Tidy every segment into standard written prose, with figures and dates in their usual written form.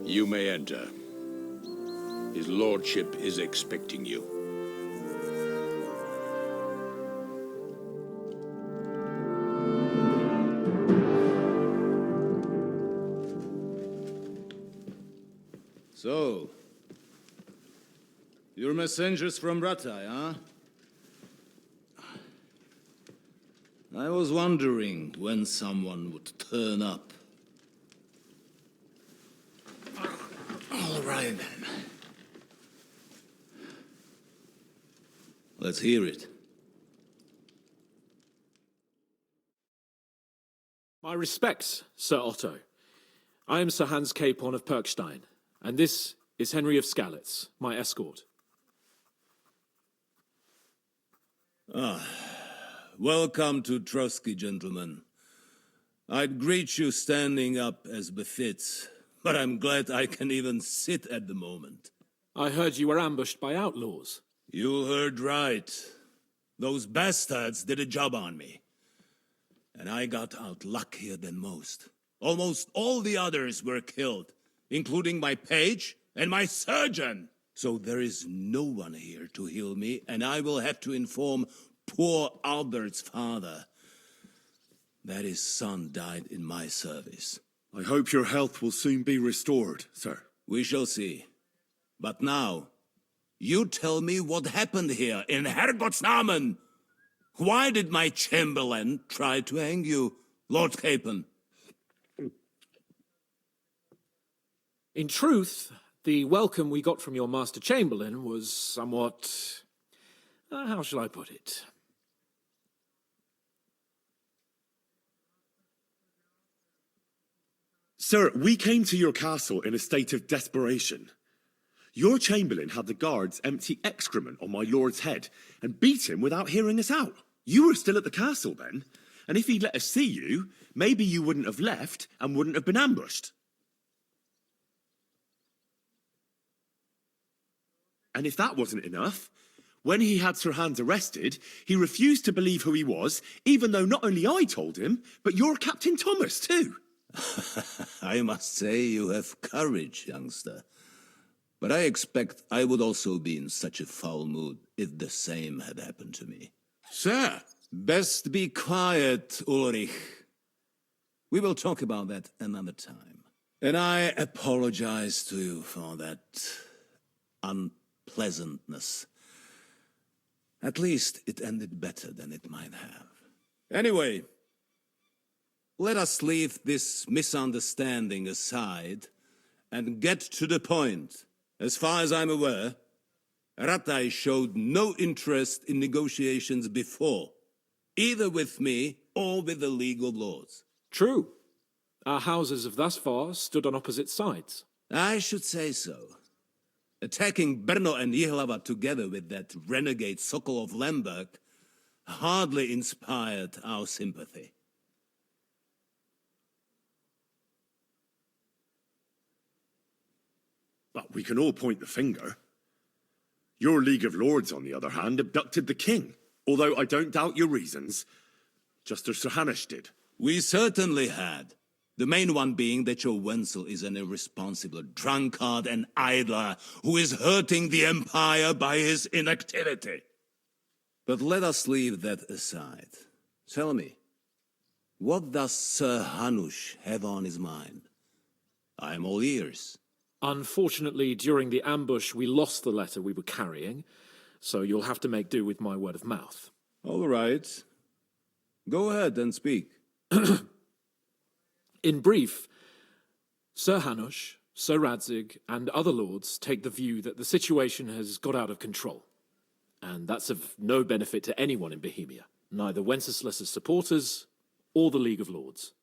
You may enter. His lordship is expecting you. So, you're messengers from Ratai, huh? I was wondering when someone would turn up. All right, then. Let's hear it. My respects, Sir Otto. I am Sir Hans Capon of Perkstein, and this is Henry of Skalitz, my escort. Welcome to Trotsky, gentlemen. I'd greet you standing up as befits, but I'm glad I can even sit at the moment. I heard you were ambushed by outlaws. You heard right. Those bastards did a job on me. And I got out luckier than most. Almost all the others were killed, including my page and my surgeon. So there is no one here to heal me, and I will have to inform poor Albert's father that his son died in my service. I hope your health will soon be restored, sir. We shall see. But now, you tell me what happened here in Herrgottsnamen. Why did my chamberlain try to hang you, Lord Capon? In truth, the welcome we got from your Master Chamberlain was somewhat... how shall I put it? Sir, we came to your castle in a state of desperation. Your chamberlain had the guards empty excrement on my lord's head and beat him without hearing us out. You were still at the castle then, and if he'd let us see you, maybe you wouldn't have left and wouldn't have been ambushed. And if that wasn't enough, when he had Sir Hans arrested, he refused to believe who he was, even though not only I told him, but your Captain Thomas too. I must say you have courage, youngster. But I expect I would also be in such a foul mood if the same had happened to me. Sir! Best be quiet, Ulrich. We will talk about that another time. And I apologize to you for that unpleasantness. At least it ended better than it might have. Anyway, let us leave this misunderstanding aside and get to the point. As far as I'm aware, Ratai showed no interest in negotiations before, either with me or with the League of Lords. True. Our houses have thus far stood on opposite sides. I should say so. Attacking Brno and Jihlava together with that renegade Sokol of Embark hardly inspired our sympathy. But we can all point the finger. Your League of Lords, on the other hand, abducted the king, although I don't doubt your reasons, just as Sir Hanush did. We certainly had. The main one being that your Wenzel is an irresponsible drunkard and idler who is hurting the Empire by his inactivity. But let us leave that aside. Tell me, what does Sir Hanush have on his mind? I am all ears. Unfortunately, during the ambush, we lost the letter we were carrying, so you'll have to make do with my word of mouth. All right. Go ahead and speak. In brief, Sir Hanush, Sir Radzig, and other lords take the view that the situation has got out of control, and that's of no benefit to anyone in Bohemia, neither Wenceslas's supporters or the League of Lords.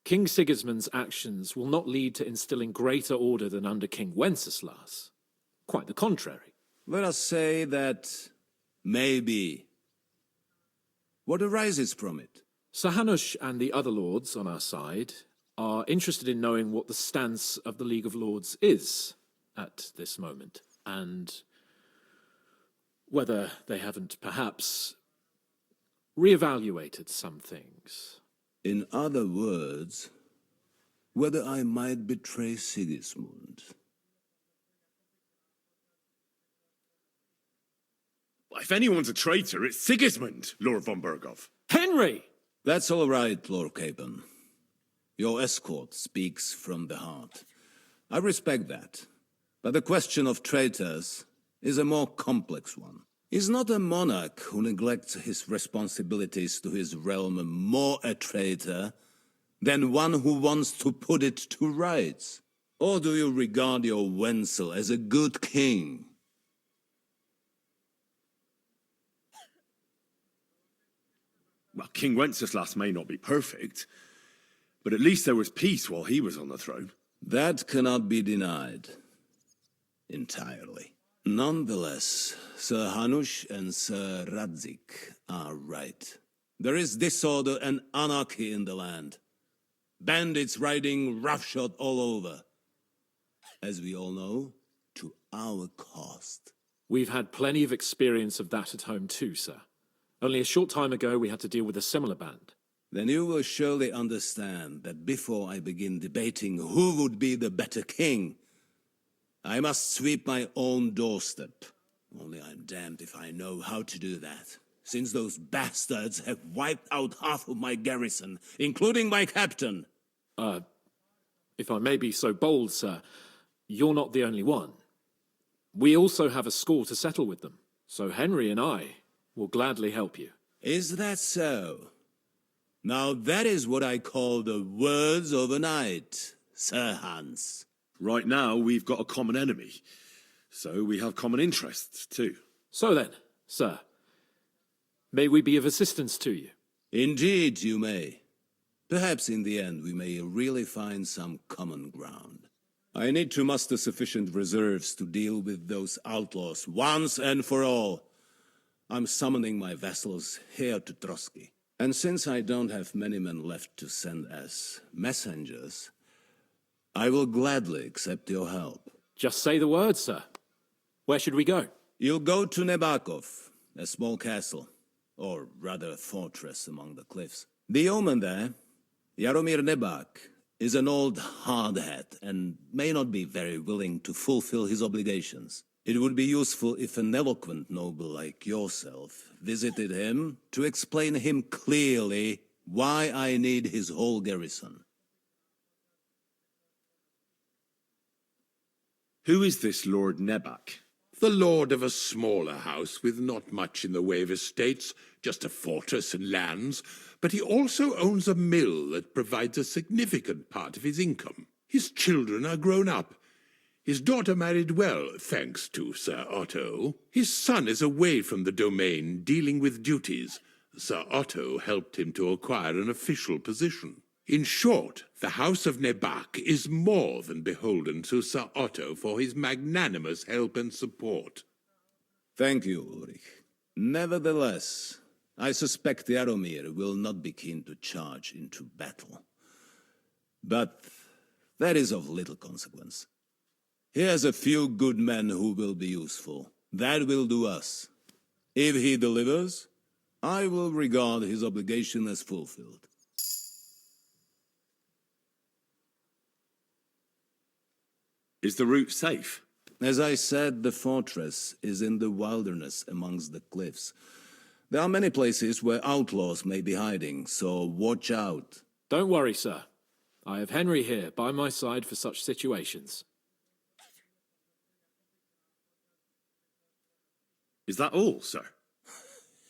King Sigismund's actions will not lead to instilling greater order than under King Wenceslas. Quite the contrary. Let us say that maybe What arises from it? Sir Hanush and the other lords on our side are interested in knowing what the stance of the League of Lords is at this moment, and whether they haven't perhaps reevaluated some things. In other words, whether I might betray Sigismund. If anyone's a traitor, it's Sigismund, Lord von Berghoff. Henry! That's all right, Lord Capon. Your escort speaks from the heart. I respect that. But the question of traitors is a more complex one. Is not a monarch who neglects his responsibilities to his realm more a traitor than one who wants to put it to rights? Or do you regard your Wenzel as a good king? Well, King Wenceslas may not be perfect, but at least there was peace while he was on the throne. That cannot be denied entirely. Nonetheless, Sir Hanush and Sir Radzik are right. There is disorder and anarchy in the land. Bandits riding roughshod all over. As we all know, to our cost. We've had plenty of experience of that at home too, sir. Only a short time ago we had to deal with a similar band. Then you will surely understand that before I begin debating who would be the better king, I must sweep my own doorstep. Only I'm damned if I know how to do that, since those bastards have wiped out half of my garrison, including my captain. If I may be so bold, sir, you're not the only one. We also have a score to settle with them, so Henry and I will gladly help you. Is that so? Now that is what I call the words of a knight, Sir Hans. Right now, we've got a common enemy, so we have common interests too. So then, sir, may we be of assistance to you? Indeed you may. Perhaps in the end we may really find some common ground. I need to muster sufficient reserves to deal with those outlaws once and for all. I'm summoning my vassals here to Trotsky. And since I don't have many men left to send as messengers, I will gladly accept your help. Just say the word, sir. Where should we go? You'll go to Nebakov, a small castle, or rather a fortress among the cliffs. The yeoman there, Jaromir Nebak, is an old hardhat and may not be very willing to fulfill his obligations. It would be useful if an eloquent noble like yourself visited him to explain him clearly why I need his whole garrison. Who is this Lord Nebak? The lord of a smaller house with not much in the way of estates, just a fortress and lands, but he also owns a mill that provides a significant part of his income. His children are grown up. His daughter married well, thanks to Sir Otto. His son is away from the domain, dealing with duties. Sir Otto helped him to acquire an official position. In short, the House of Nebak is more than beholden to Sir Otto for his magnanimous help and support. Thank you, Ulrich. Nevertheless, I suspect Jaromir will not be keen to charge into battle. But that is of little consequence. He has a few good men who will be useful. That will do us. If he delivers, I will regard his obligation as fulfilled. Is the route safe? As I said, the fortress is in the wilderness amongst the cliffs. There are many places where outlaws may be hiding, so watch out. Don't worry, sir. I have Henry here by my side for such situations. Is that all, sir?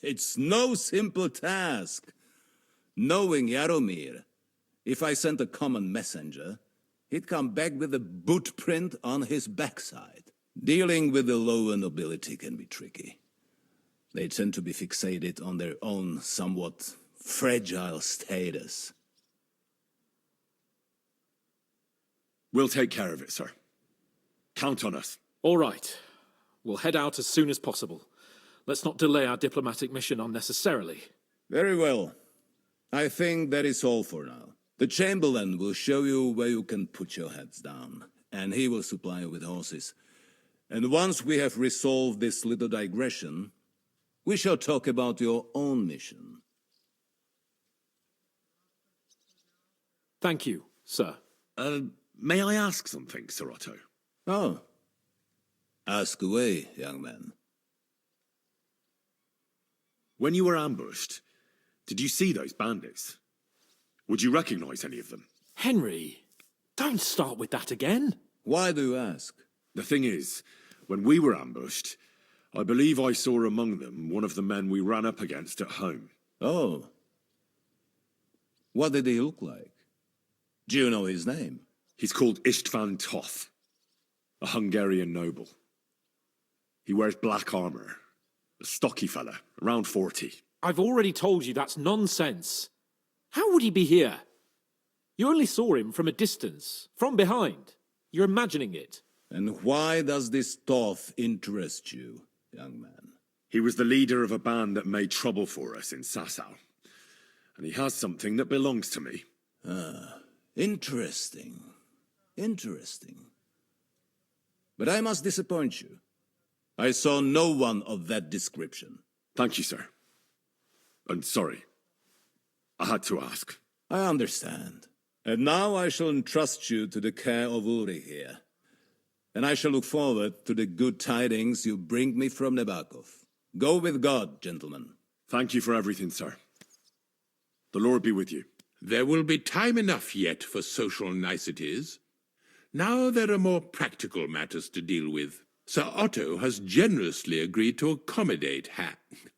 It's no simple task. Knowing Jaromir, if I sent a common messenger, he'd come back with a boot print on his backside. Dealing with the lower nobility can be tricky. They tend to be fixated on their own somewhat fragile status. We'll take care of it, sir. Count on us. All right. We'll head out as soon as possible. Let's not delay our diplomatic mission unnecessarily. Very well. I think that is all for now. The Chamberlain will show you where you can put your heads down, and he will supply you with horses. And once we have resolved this little digression, we shall talk about your own mission. Thank you, sir. May I ask something, Sir Otto? Oh. Ask away, young man. When you were ambushed, did you see those bandits? Would you recognize any of them? Henry, don't start with that again. Why do you ask? The thing is, when we were ambushed, I believe I saw among them one of the men we ran up against at home. Oh. What did he look like? Do you know his name? He's called Istvan Toth, a Hungarian noble. He wears black armor, a stocky fella, around 40. I've already told you that's nonsense. How would he be here? You only saw him from a distance, from behind. You're imagining it. And why does this Toth interest you, young man? He was the leader of a band that made trouble for us in Sasau. And he has something that belongs to me. Interesting. Interesting. But I must disappoint you. I saw no one of that description. Thank you, sir. And sorry. I had to ask. I understand. And now I shall entrust you to the care of Uri here. And I shall look forward to the good tidings you bring me from Nebakov. Go with God, gentlemen. Thank you for everything, sir. The Lord be with you. There will be time enough yet for social niceties. Now there are more practical matters to deal with. Sir Otto has generously agreed to accommodate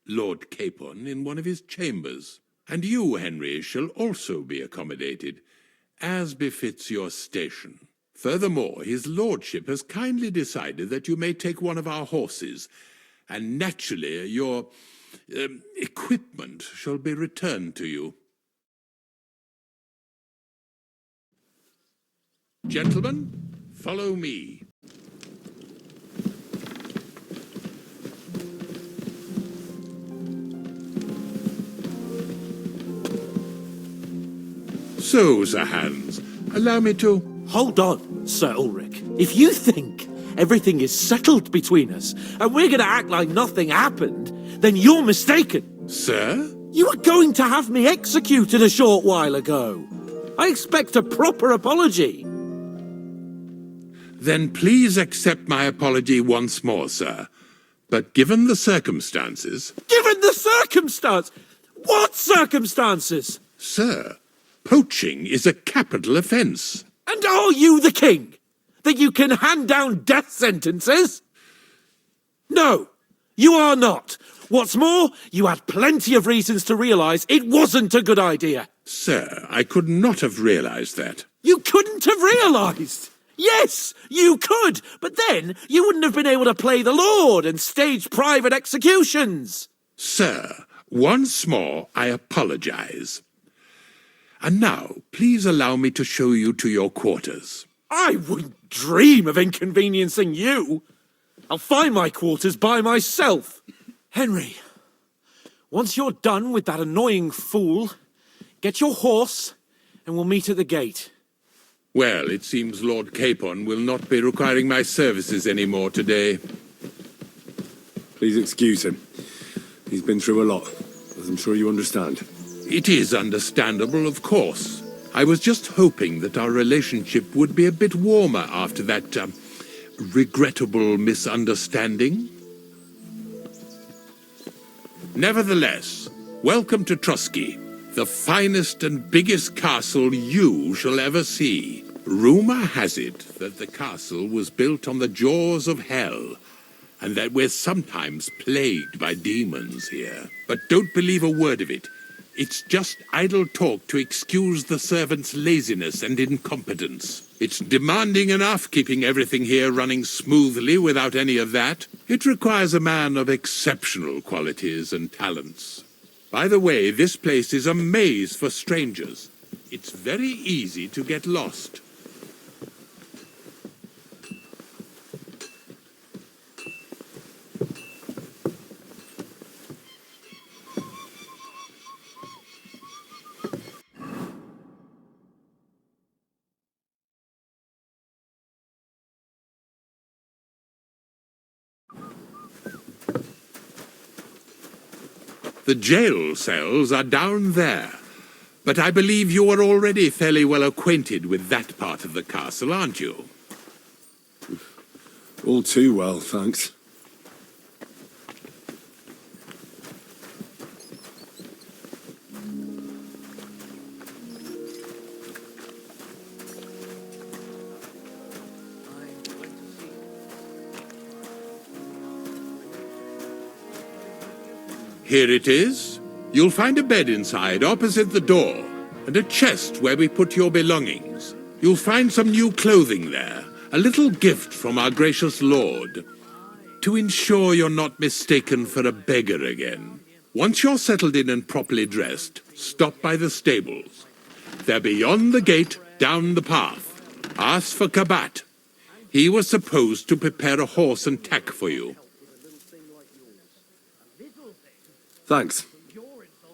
Lord Capon in one of his chambers. And you, Henry, shall also be accommodated, as befits your station. Furthermore, his lordship has kindly decided that you may take one of our horses, and naturally your equipment shall be returned to you. Gentlemen, follow me. So, Sir Hans, allow me to... Hold on, Sir Ulrich. If you think everything is settled between us and we're going to act like nothing happened, then you're mistaken. Sir? You were going to have me executed a short while ago. I expect a proper apology. Then please accept my apology once more, sir. But given the circumstances... Given the circumstance? What circumstances? Sir, poaching is a capital offence. And are you the king? That you can hand down death sentences? No, you are not. What's more, you had plenty of reasons to realise it wasn't a good idea. Sir, I could not have realised that. You couldn't have realised. Yes, you could, but then you wouldn't have been able to play the Lord and stage private executions. Sir, once more I apologise. And now, please allow me to show you to your quarters. I wouldn't dream of inconveniencing you. I'll find my quarters by myself. Henry, once you're done with that annoying fool, get your horse and we'll meet at the gate. Well, it seems Lord Capon will not be requiring my services anymore today. Please excuse him. He's been through a lot, as I'm sure you understand. It is understandable, of course. I was just hoping that our relationship would be a bit warmer after that, regrettable misunderstanding. Nevertheless, welcome to Trotsky, the finest and biggest castle you shall ever see. Rumor has it that the castle was built on the jaws of hell, and that we're sometimes plagued by demons here. But don't believe a word of it. It's just idle talk to excuse the servants' laziness and incompetence. It's demanding enough keeping everything here running smoothly without any of that. It requires a man of exceptional qualities and talents. By the way, this place is a maze for strangers. It's very easy to get lost. The jail cells are down there. But I believe you are already fairly well acquainted with that part of the castle, aren't you? All too well, thanks. Here it is. You'll find a bed inside, opposite the door, and a chest where we put your belongings. You'll find some new clothing there, a little gift from our gracious lord, to ensure you're not mistaken for a beggar again. Once you're settled in and properly dressed, stop by the stables. They're beyond the gate, down the path. Ask for Kabat. He was supposed to prepare a horse and tack for you. Thanks.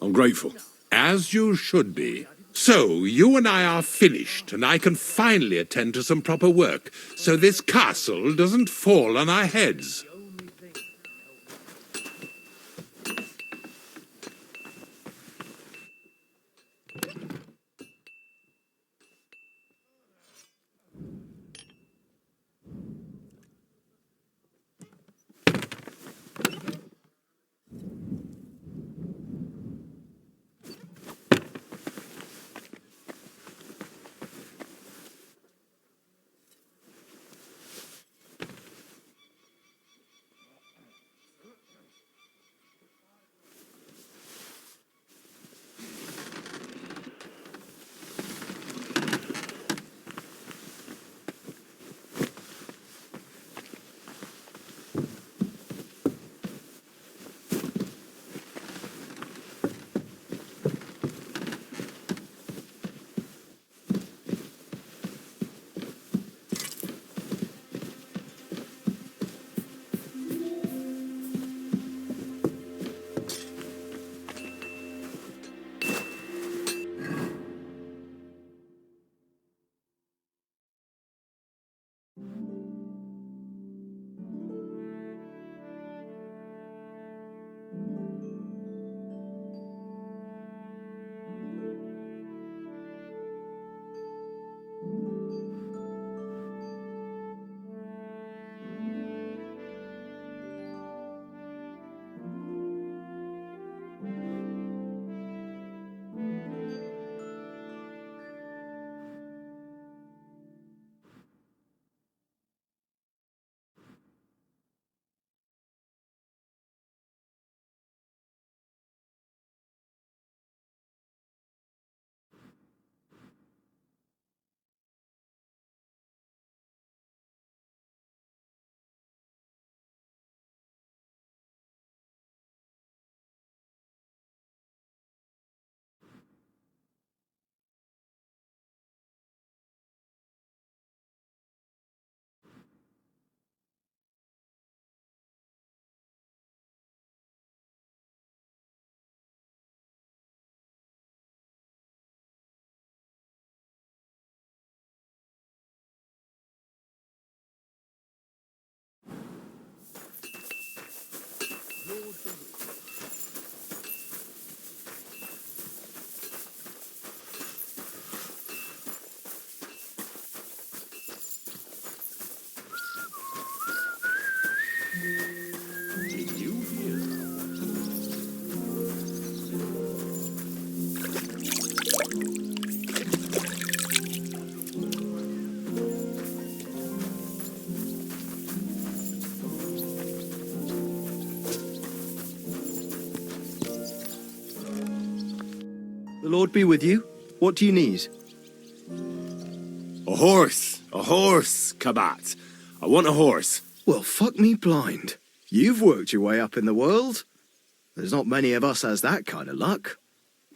I'm grateful. As you should be. So, you and I are finished, and I can finally attend to some proper work, so this castle doesn't fall on our heads. The Lord be with you. What do you need? A horse, Kabat. I want a horse. Well, fuck me blind. You've worked your way up in the world. There's not many of us has that kind of luck.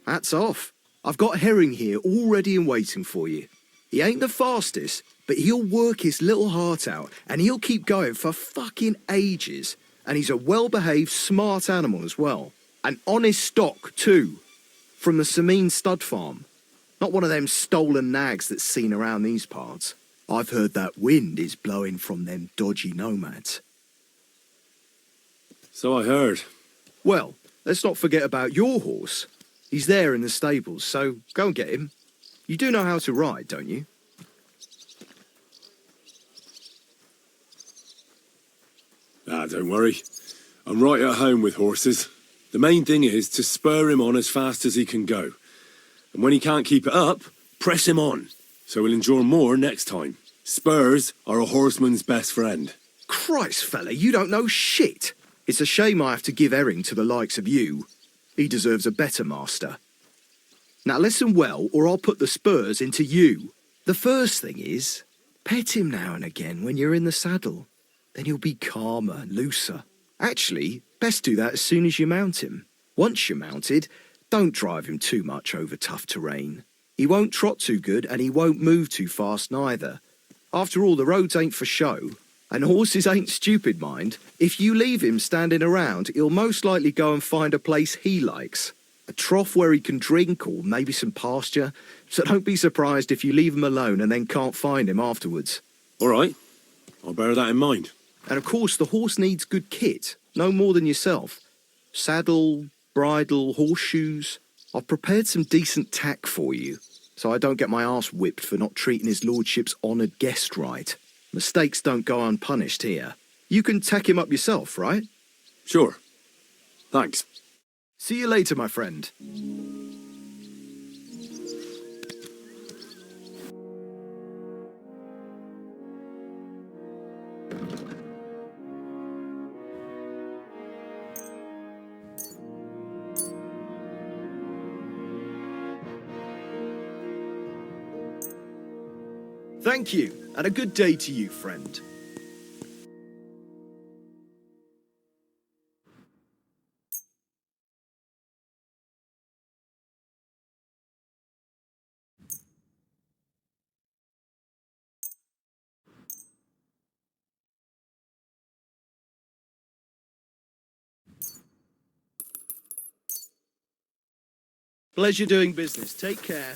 Hats off. I've got Herring here all ready and waiting for you. He ain't the fastest, but he'll work his little heart out, and he'll keep going for fucking ages. And he's a well-behaved, smart animal as well. An honest stock, too. From the Sameen stud farm. Not one of them stolen nags that's seen around these parts. I've heard that wind is blowing from them dodgy nomads. So I heard. Well, let's not forget about your horse. He's there in the stables, so go and get him. You do know how to ride, don't you? Ah, don't worry. I'm right at home with horses. The main thing is to spur him on as fast as he can go. And when he can't keep it up, press him on, so he'll endure more next time. Spurs are a horseman's best friend. Christ, fella, you don't know shit. It's a shame I have to give Herring to the likes of you. He deserves a better master. Now listen well, or I'll put the spurs into you. The first thing is, pet him now and again when you're in the saddle. Then he'll be calmer and looser. Actually, best do that as soon as you mount him. Once you're mounted, don't drive him too much over tough terrain. He won't trot too good and he won't move too fast neither. After all, the roads ain't for show. And horses ain't stupid, mind. If you leave him standing around, he'll most likely go and find a place he likes. A trough where he can drink or maybe some pasture. So don't be surprised if you leave him alone and then can't find him afterwards. All right, I'll bear that in mind. And of course, the horse needs good kit, no more than yourself. Saddle, bridle, horseshoes. I've prepared some decent tack for you, so I don't get my arse whipped for not treating his lordship's honoured guest right. Mistakes don't go unpunished here. You can tack him up yourself, right? Sure. Thanks. See you later, my friend. Thank you, and a good day to you, friend. Pleasure doing business. Take care.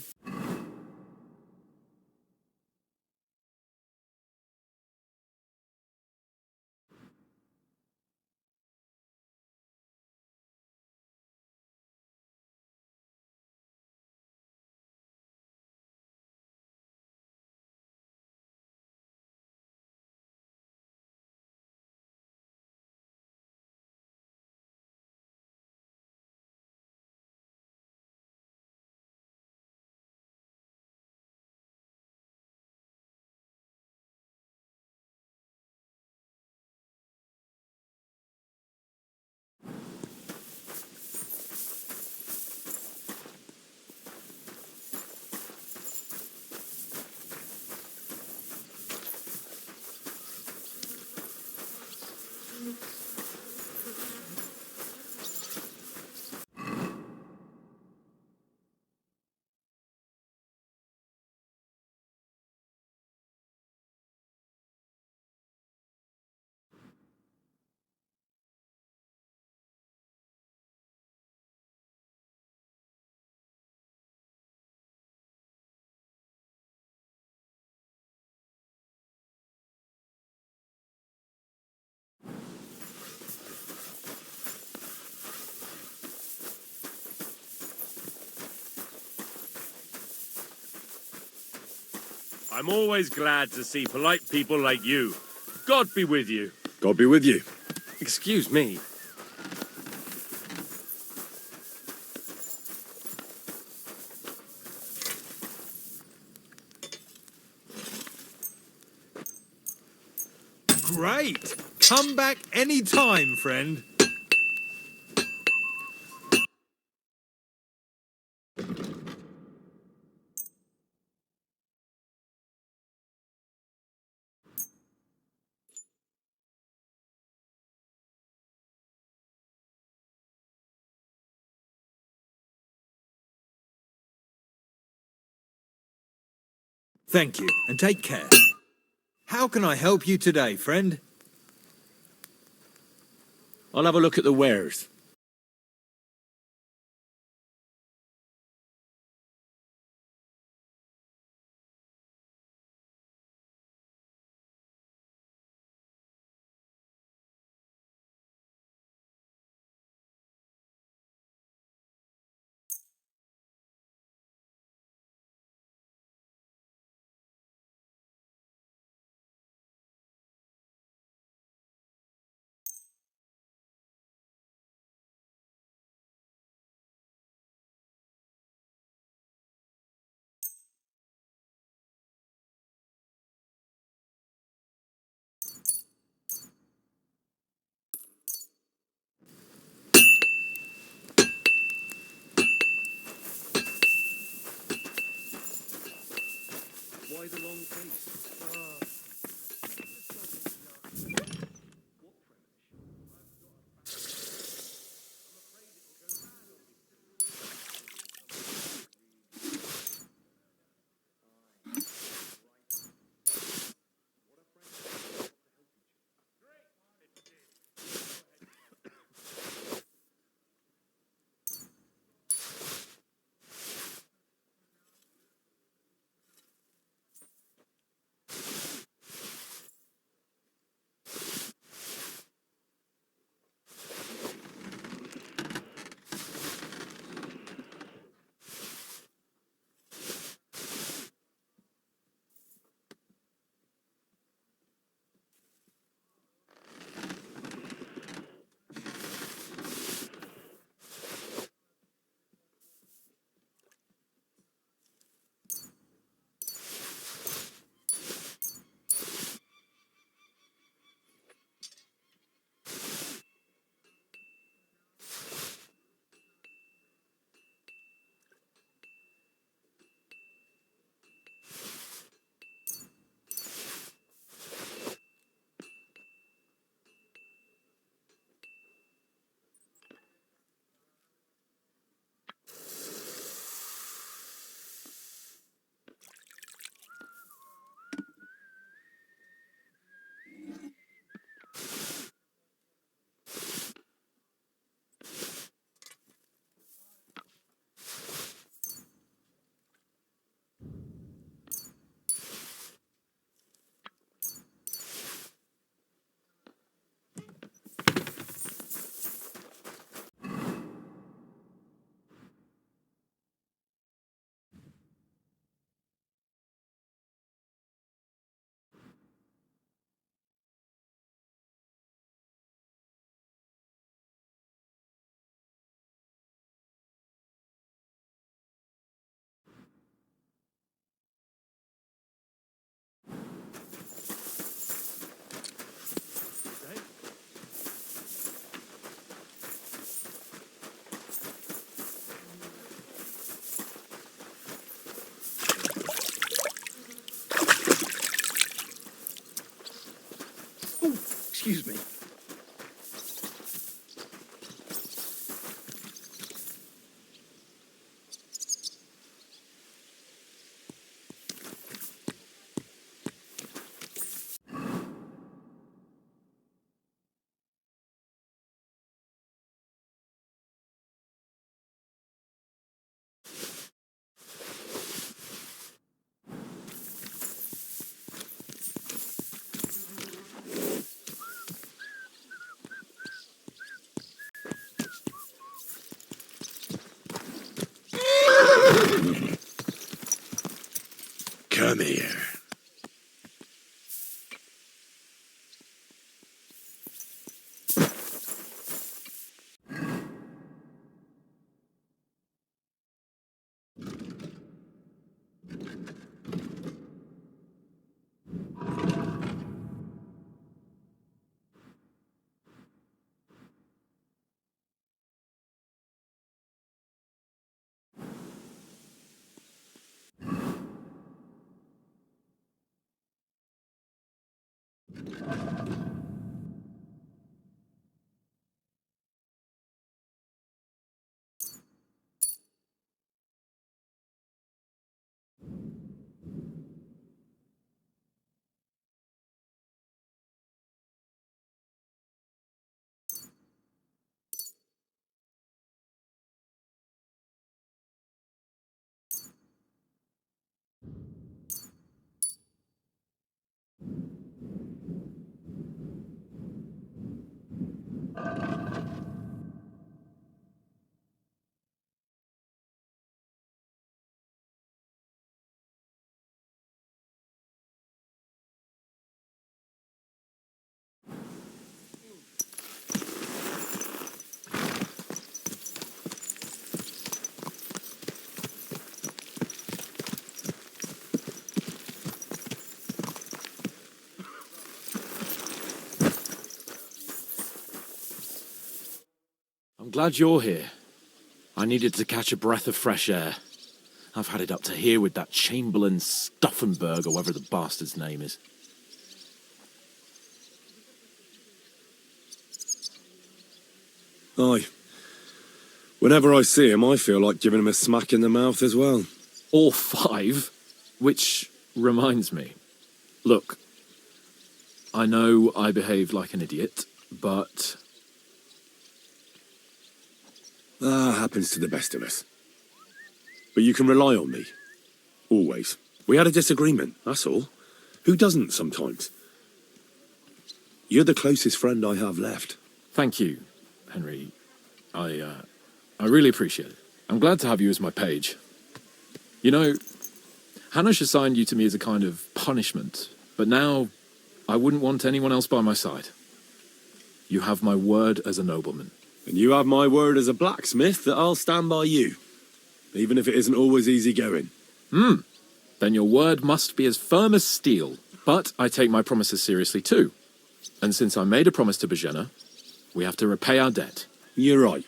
I'm always glad to see polite people like you. God be with you. God be with you. Excuse me. Great! Come back any time, friend. Thank you, and take care. How can I help you today, friend? I'll have a look at the wares. Why the long face? Excuse me. Come here. I'm glad you're here. I needed to catch a breath of fresh air. I've had it up to here with that Chamberlain Stuffenberg or whatever the bastard's name is. Aye. Whenever I see him, I feel like giving him a smack in the mouth as well. Or 5, which reminds me. Look, I know I behaved like an idiot, but... Happens to the best of us. But you can rely on me. Always. We had a disagreement, that's all. Who doesn't sometimes? You're the closest friend I have left. Thank you, Henry. I really appreciate it. I'm glad to have you as my page. You know, Hanush assigned you to me as a kind of punishment, but now I wouldn't want anyone else by my side. You have my word as a nobleman. And you have my word as a blacksmith that I'll stand by you. Even if it isn't always easy going. Then your word must be as firm as steel. But I take my promises seriously too. And since I made a promise to Bajena, we have to repay our debt. You're right.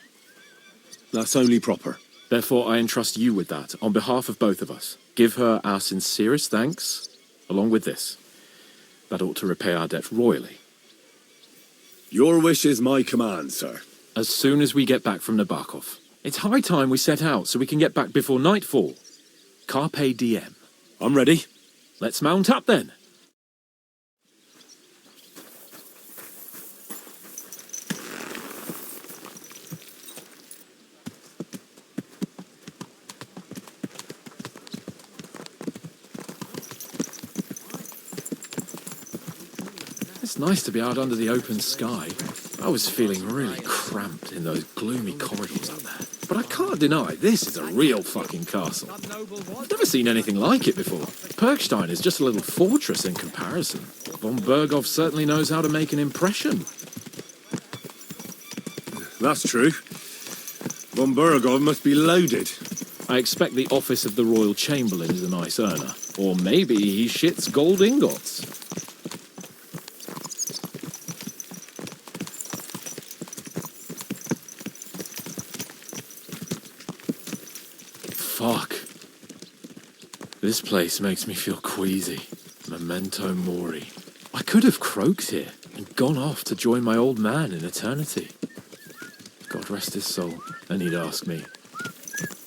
That's only proper. Therefore, I entrust you with that, on behalf of both of us. Give her our sincerest thanks, along with this. That ought to repay our debt royally. Your wish is my command, sir. As soon as we get back from Nabokov. It's high time we set out so we can get back before nightfall. Carpe diem. I'm ready. Let's mount up then. It's nice to be out under the open sky. I was feeling really cramped in those gloomy corridors up there. But I can't deny, this is a real fucking castle. I've never seen anything like it before. Perkstein is just a little fortress in comparison. Von Berghoff certainly knows how to make an impression. That's true. Von Berghoff must be loaded. I expect the office of the Royal Chamberlain is a nice earner. Or maybe he shits gold ingots. Fuck. This place makes me feel queasy. Memento mori. I could have croaked here and gone off to join my old man in eternity. God rest his soul. And he'd ask me,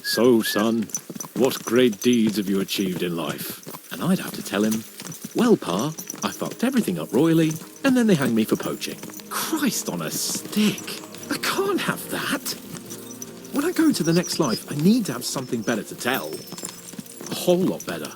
"So, son, what great deeds have you achieved in life?" And I'd have to tell him, "Well, Pa, I fucked everything up royally, and then they hanged me for poaching." Christ on a stick. I can't have that. When I go to the next life, I need to have something better to tell. A whole lot better.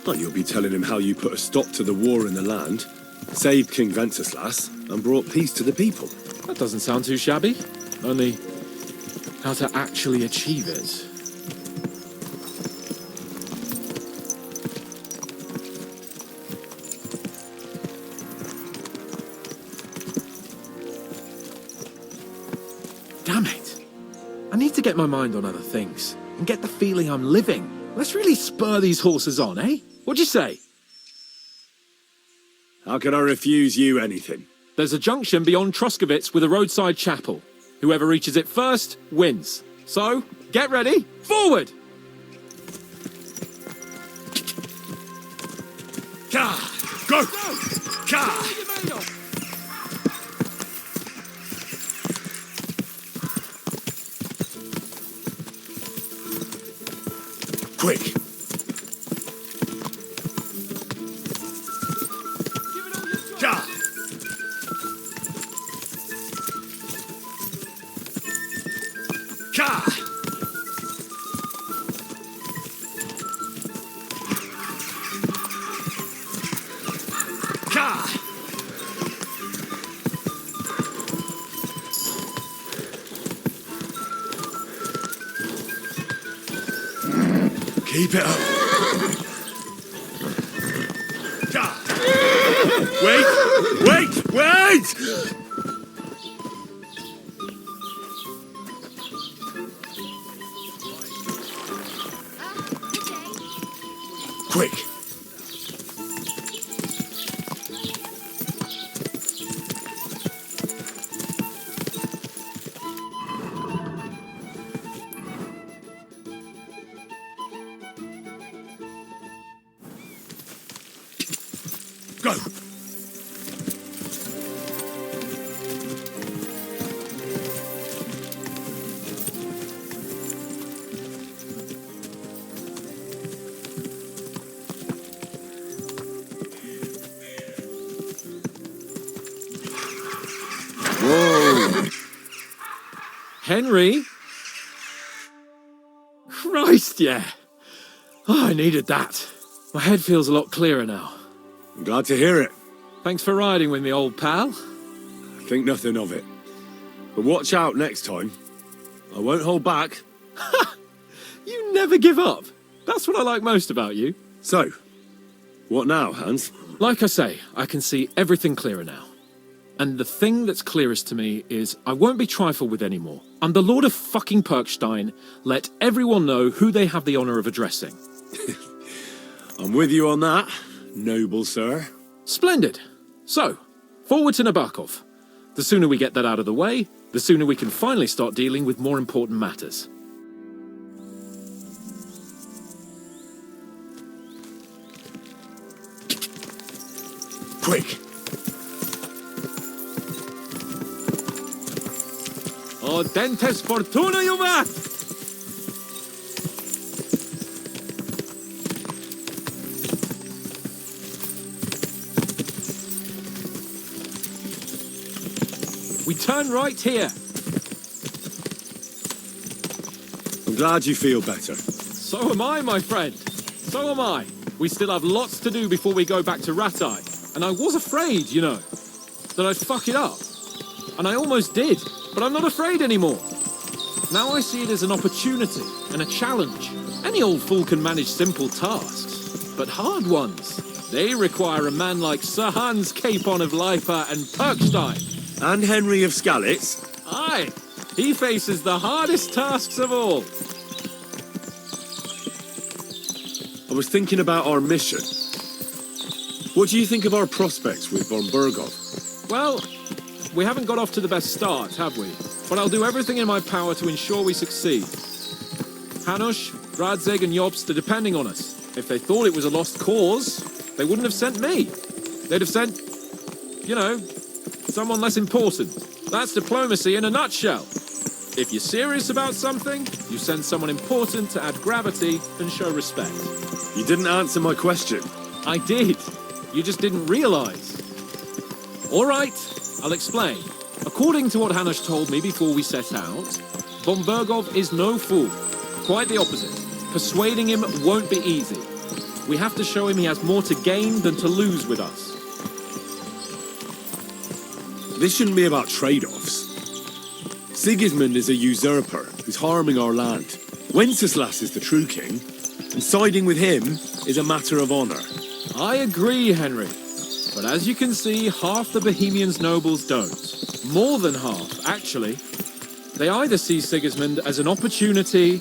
Oh, you'll be telling him how you put a stop to the war in the land, saved King Wenceslas, and brought peace to the people. That doesn't sound too shabby. Only, how to actually achieve it. Damn it. I need to get my mind on other things and get the feeling I'm living. Let's really spur these horses on, eh? What'd you say? How can I refuse you anything? There's a junction beyond Troskovitz with a roadside chapel. Whoever reaches it first wins. So, get ready. Forward! Go! Quick! Keep it up. Wait! Quick! Whoa! Henry? Christ, yeah. Oh, I needed that. My head feels a lot clearer now. I'm glad to hear it. Thanks for riding with me, old pal. Think nothing of it. But watch out next time. I won't hold back. You never give up. That's what I like most about you. So, what now, Hans? Like I say, I can see everything clearer now. And the thing that's clearest to me is I won't be trifled with anymore. I'm the Lord of fucking Perkstein. Let everyone know who they have the honor of addressing. I'm with you on that, noble sir. Splendid. So, forward to Nabokov. The sooner we get that out of the way, the sooner we can finally start dealing with more important matters. Quick! O dentes fortuna juvat! We turn right here. I'm glad you feel better. So am I, my friend. So am I. We still have lots to do before we go back to Ratai. And I was afraid, you know, that I'd fuck it up. And I almost did, but I'm not afraid anymore. Now I see it as an opportunity and a challenge. Any old fool can manage simple tasks, but hard ones, they require a man like Sir Hans Capon of Leipa and Perkstein. And Henry of Skalitz. Aye, he faces the hardest tasks of all. I was thinking about our mission. What do you think of our prospects with von Bergov? Well, we haven't got off to the best start, have we? But I'll do everything in my power to ensure we succeed. Hanush, Radzig and Jobst are depending on us. If they thought it was a lost cause, they wouldn't have sent me. They'd have sent, you know, someone less important. That's diplomacy in a nutshell. If you're serious about something, you send someone important to add gravity and show respect. You didn't answer my question. I did. You just didn't realize. All right, I'll explain. According to what Hanush told me before we set out, von Bergov is no fool. Quite the opposite. Persuading him won't be easy. We have to show him he has more to gain than to lose with us. This shouldn't be about trade-offs. Sigismund is a usurper who's harming our land. Wenceslas is the true king, and siding with him is a matter of honor. I agree, Henry. But as you can see, half the Bohemians' nobles don't. More than half, actually. They either see Sigismund as an opportunity,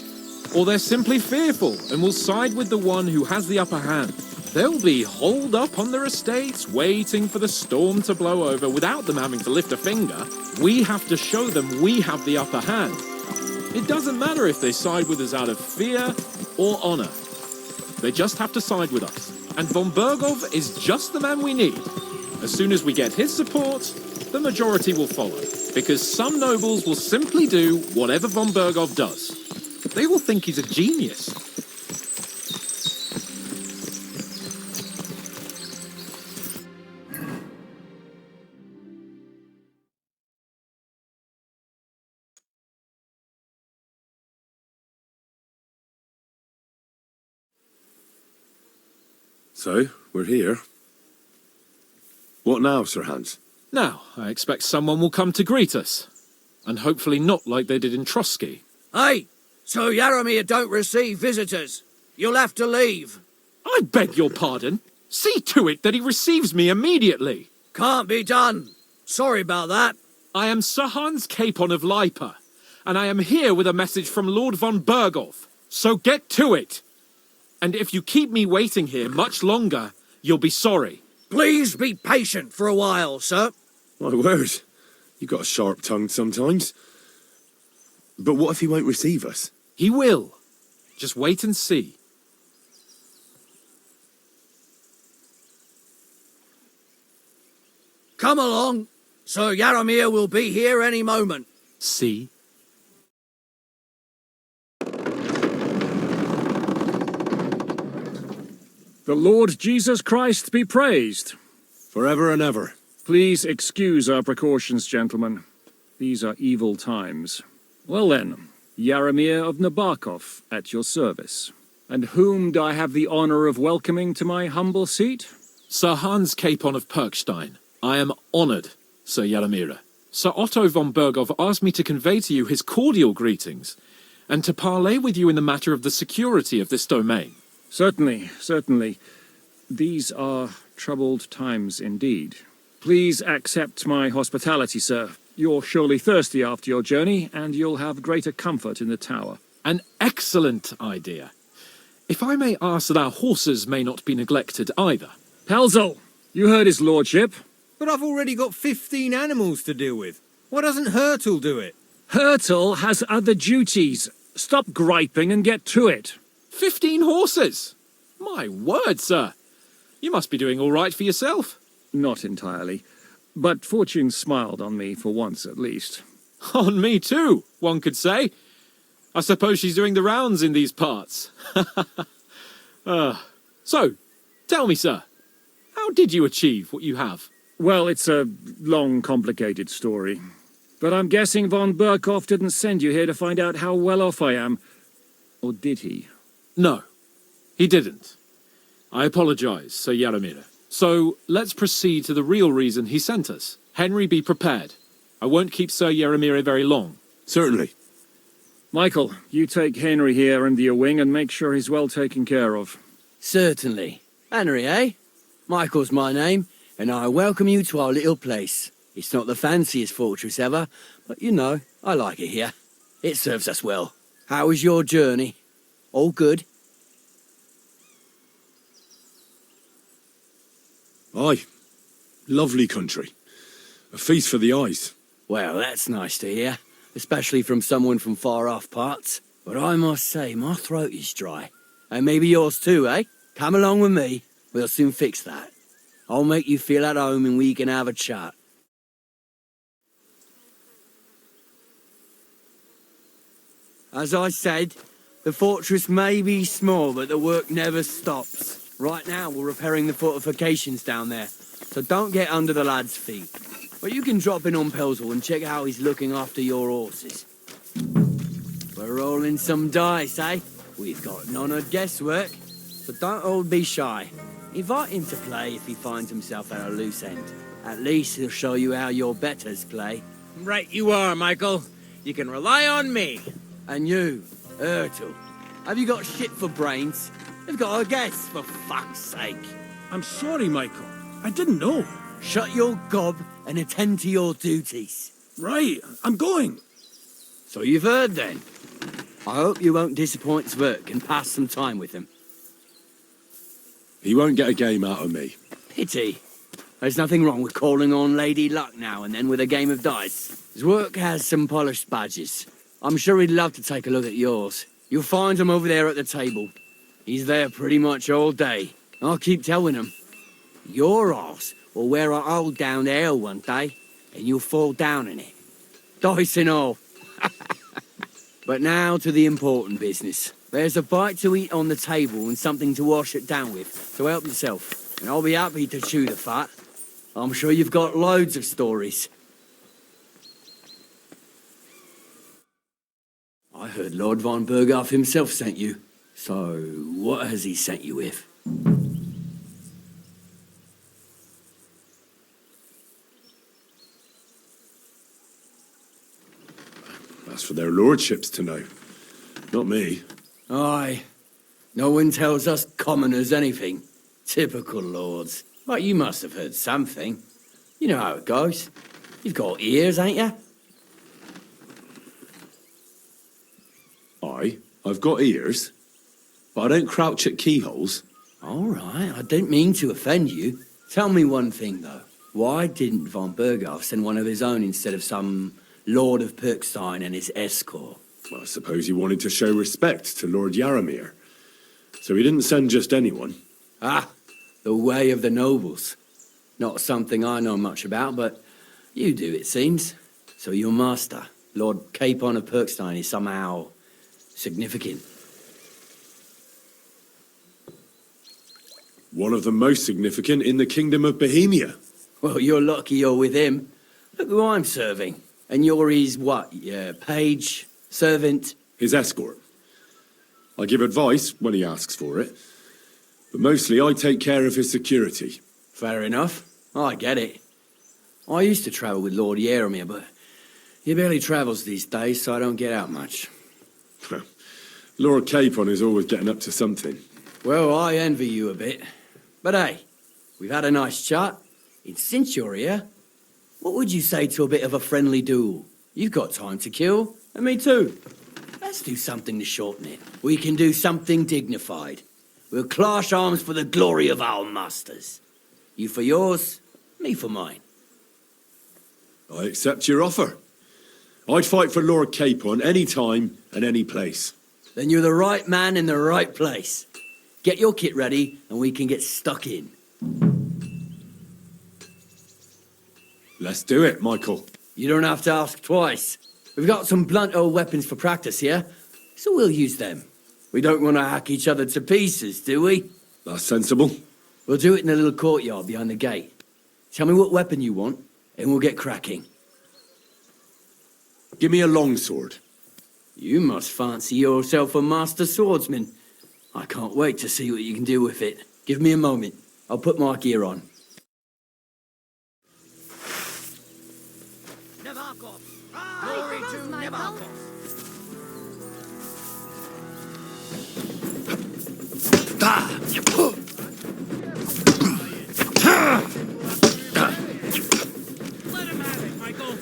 or they're simply fearful and will side with the one who has the upper hand. They'll be holed up on their estates, waiting for the storm to blow over without them having to lift a finger. We have to show them we have the upper hand. It doesn't matter if they side with us out of fear or honor. They just have to side with us. And von Bergov is just the man we need. As soon as we get his support, the majority will follow. Because some nobles will simply do whatever von Bergov does. They will think he's a genius. So, we're here. What now, Sir Hans? Now, I expect someone will come to greet us. And hopefully not like they did in Trotsky. Hey, so Yaromir don't receive visitors. You'll have to leave. I beg your pardon. See to it that he receives me immediately. Can't be done. Sorry about that. I am Sir Hans Capon of Leipa, and I am here with a message from Lord von Bergov. So get to it. And if you keep me waiting here much longer, you'll be sorry. Please be patient for a while, sir. My word, you got a sharp tongue sometimes. But what if he won't receive us? He will. Just wait and see. Come along. Sir Yaromir will be here any moment. See? The Lord Jesus Christ be praised. Forever and ever. Please excuse our precautions, gentlemen. These are evil times. Well then, Yaramir of Nabokov at your service. And whom do I have the honor of welcoming to my humble seat? Sir Hans Capon of Perkstein. I am honored, Sir Yaramira. Sir Otto von Berghoff asked me to convey to you his cordial greetings, and to parley with you in the matter of the security of this domain. Certainly, certainly. These are troubled times indeed. Please accept my hospitality, sir. You're surely thirsty after your journey, and you'll have greater comfort in the tower. An excellent idea. If I may ask that our horses may not be neglected either. Pelzel, you heard his lordship. But I've already got 15 animals to deal with. Why doesn't Hurtle do it? Hurtle has other duties. Stop griping and get to it. 15 horses? My word, sir. You must be doing all right for yourself. Not entirely. But fortune smiled on me for once at least. On me too, one could say. I suppose she's doing the rounds in these parts. So, tell me, sir, how did you achieve what you have? Well, it's a long, complicated story. But I'm guessing von Berghoff didn't send you here to find out how well off I am. Or did he? No, he didn't. I apologize, Sir Yaramira. So, let's proceed to the real reason he sent us. Henry, be prepared. I won't keep Sir Yaramira very long. Certainly. Michael, you take Henry here under your wing and make sure he's well taken care of. Certainly. Henry, eh? Michael's my name, and I welcome you to our little place. It's not the fanciest fortress ever, but you know, I like it here. It serves us well. How was your journey? All good? Aye. Lovely country. A feast for the eyes. Well, that's nice to hear, especially from someone from far-off parts. But I must say, my throat is dry. And maybe yours too, eh? Come along with me. We'll soon fix that. I'll make you feel at home and we can have a chat. As I said, the fortress may be small, but the work never stops. Right now, we're repairing the fortifications down there, so don't get under the lad's feet. But you can drop in on Pelzel and check how he's looking after your horses. We're rolling some dice, eh? We've got none of guesswork, so don't all be shy. Invite him to play if he finds himself at a loose end. At least he'll show you how your betters play. Right you are, Michael. You can rely on me. And you, Ertul, have you got shit for brains? You've got a guess, for fuck's sake. I'm sorry, Michael. I didn't know. Shut your gob and attend to your duties. Right, I'm going. So you've heard then. I hope you won't disappoint Zwerk and pass some time with him. He won't get a game out of me. Pity. There's nothing wrong with calling on Lady Luck now and then with a game of dice. Zwerk has some polished badges. I'm sure he'd love to take a look at yours. You'll find him over there at the table. He's there pretty much all day. I'll keep telling him. Your arse will wear a hole down the ale one day, and you'll fall down in it. Dice and all. But now to the important business. There's a bite to eat on the table and something to wash it down with, so help yourself. And I'll be happy to chew the fat. I'm sure you've got loads of stories. I heard Lord von Berghoff himself sent you. So, what has he sent you with? That's for their lordships to know. Not me. Aye. No one tells us commoners anything. Typical lords. But you must have heard something. You know how it goes. You've got ears, ain't you? Aye, I've got ears, but I don't crouch at keyholes. All right, I didn't mean to offend you. Tell me one thing, though. Why didn't von Berghoff send one of his own instead of some Lord of Perkstein and his escort? Well, I suppose he wanted to show respect to Lord Yaramir. So he didn't send just anyone. Ah, the way of the nobles. Not something I know much about, but you do, it seems. So your master, Lord Capon of Perkstein, is somehow significant. One of the most significant in the Kingdom of Bohemia. Well, you're lucky you're with him. Look who I'm serving. And you're his what? Page? Servant? His escort. I give advice when he asks for it, but mostly I take care of his security. Fair enough. I get it. I used to travel with Lord Yaramir, but he barely travels these days, so I don't get out much. Lord Capon is always getting up to something. Well, I envy you a bit. But hey, we've had a nice chat. And since you're here, what would you say to a bit of a friendly duel? You've got time to kill, and me too. Let's do something to shorten it. We can do something dignified. We'll clash arms for the glory of our masters. You for yours, me for mine. I accept your offer. I'd fight for Lord Capon any time and any place. Then you're the right man in the right place. Get your kit ready, and we can get stuck in. Let's do it, Michael. You don't have to ask twice. We've got some blunt old weapons for practice here, so we'll use them. We don't want to hack each other to pieces, do we? That's sensible. We'll do it in the little courtyard behind the gate. Tell me what weapon you want, and we'll get cracking. Give me a longsword. You must fancy yourself a master swordsman. I can't wait to see what you can do with it. Give me a moment. I'll put my gear on. Glory to Nevarkov. Let him have it, Michael.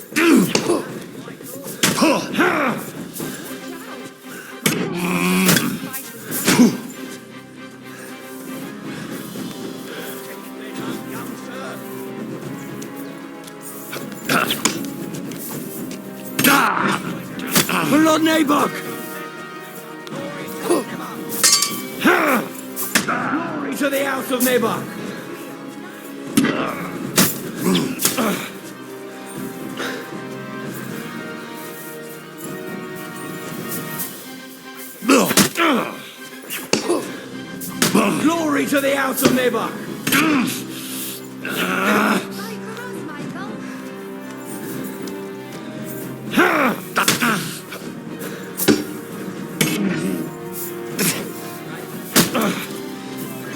For Lord Nabuck! Glory to the house of Nabuck! Glory to the house of Nabuck!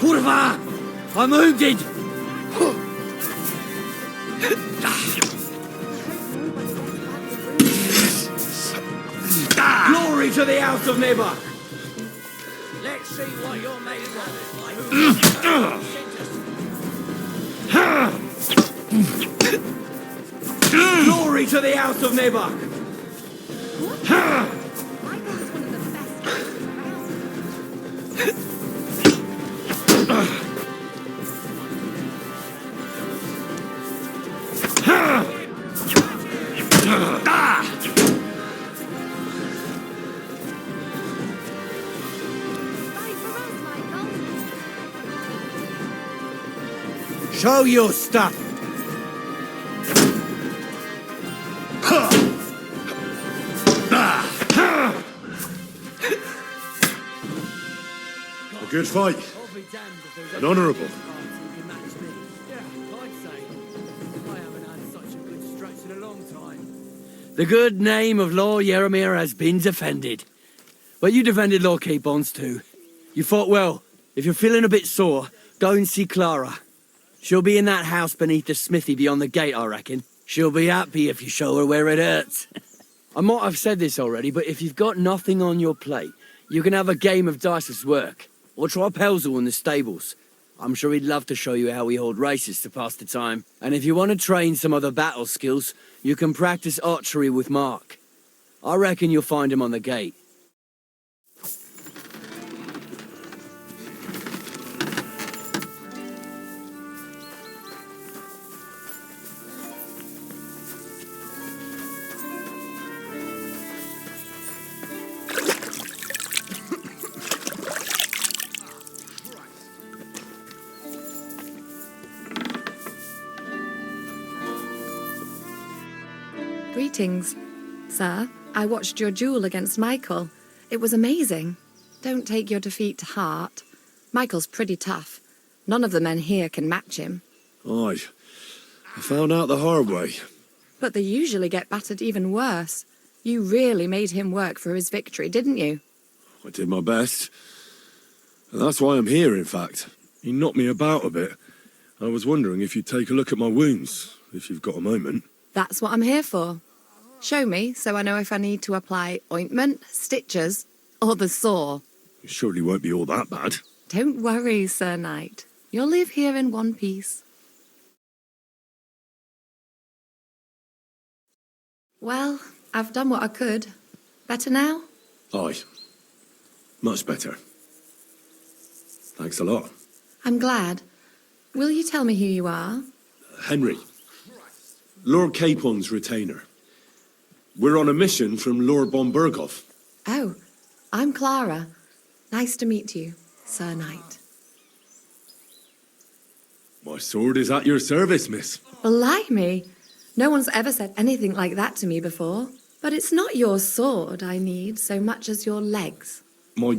Kurva! I'm wounded! Glory to the house of Nabuck! Let's see what you're made of. Glory to the house of Nabuck! Show your stuff! A good fight. And honourable. The good name of Lord Yaramir has been defended. But you defended Lord Capon's too. You fought well. If you're feeling a bit sore, go and see Clara. She'll be in that house beneath the smithy beyond the gate, I reckon. She'll be happy if you show her where it hurts. I might have said this already, but if you've got nothing on your plate, you can have a game of dice's work. Or try Pelzel in the stables. I'm sure he'd love to show you how we hold races to pass the time. And if you want to train some other battle skills, you can practice archery with Mark. I reckon you'll find him on the gate. Greetings, sir. I watched your duel against Michael. It was amazing. Don't take your defeat to heart. Michael's pretty tough. None of the men here can match him. Aye. I found out the hard way. But they usually get battered even worse. You really made him work for his victory, didn't you? I did my best. And that's why I'm here, in fact. He knocked me about a bit. I was wondering if you'd take a look at my wounds, if you've got a moment. That's what I'm here for. Show me so I know if I need to apply ointment, stitches, or the saw. It surely won't be all that bad. Don't worry, Sir Knight. You'll live here in one piece. Well, I've done what I could. Better now? Aye. Much better. Thanks a lot. I'm glad. Will you tell me who you are? Henry. Lord Capon's retainer. We're on a mission from Lord Bombergoff. Oh, I'm Clara. Nice to meet you, Sir Knight. My sword is at your service, miss. Blimey! No one's ever said anything like that to me before. But it's not your sword I need so much as your legs. My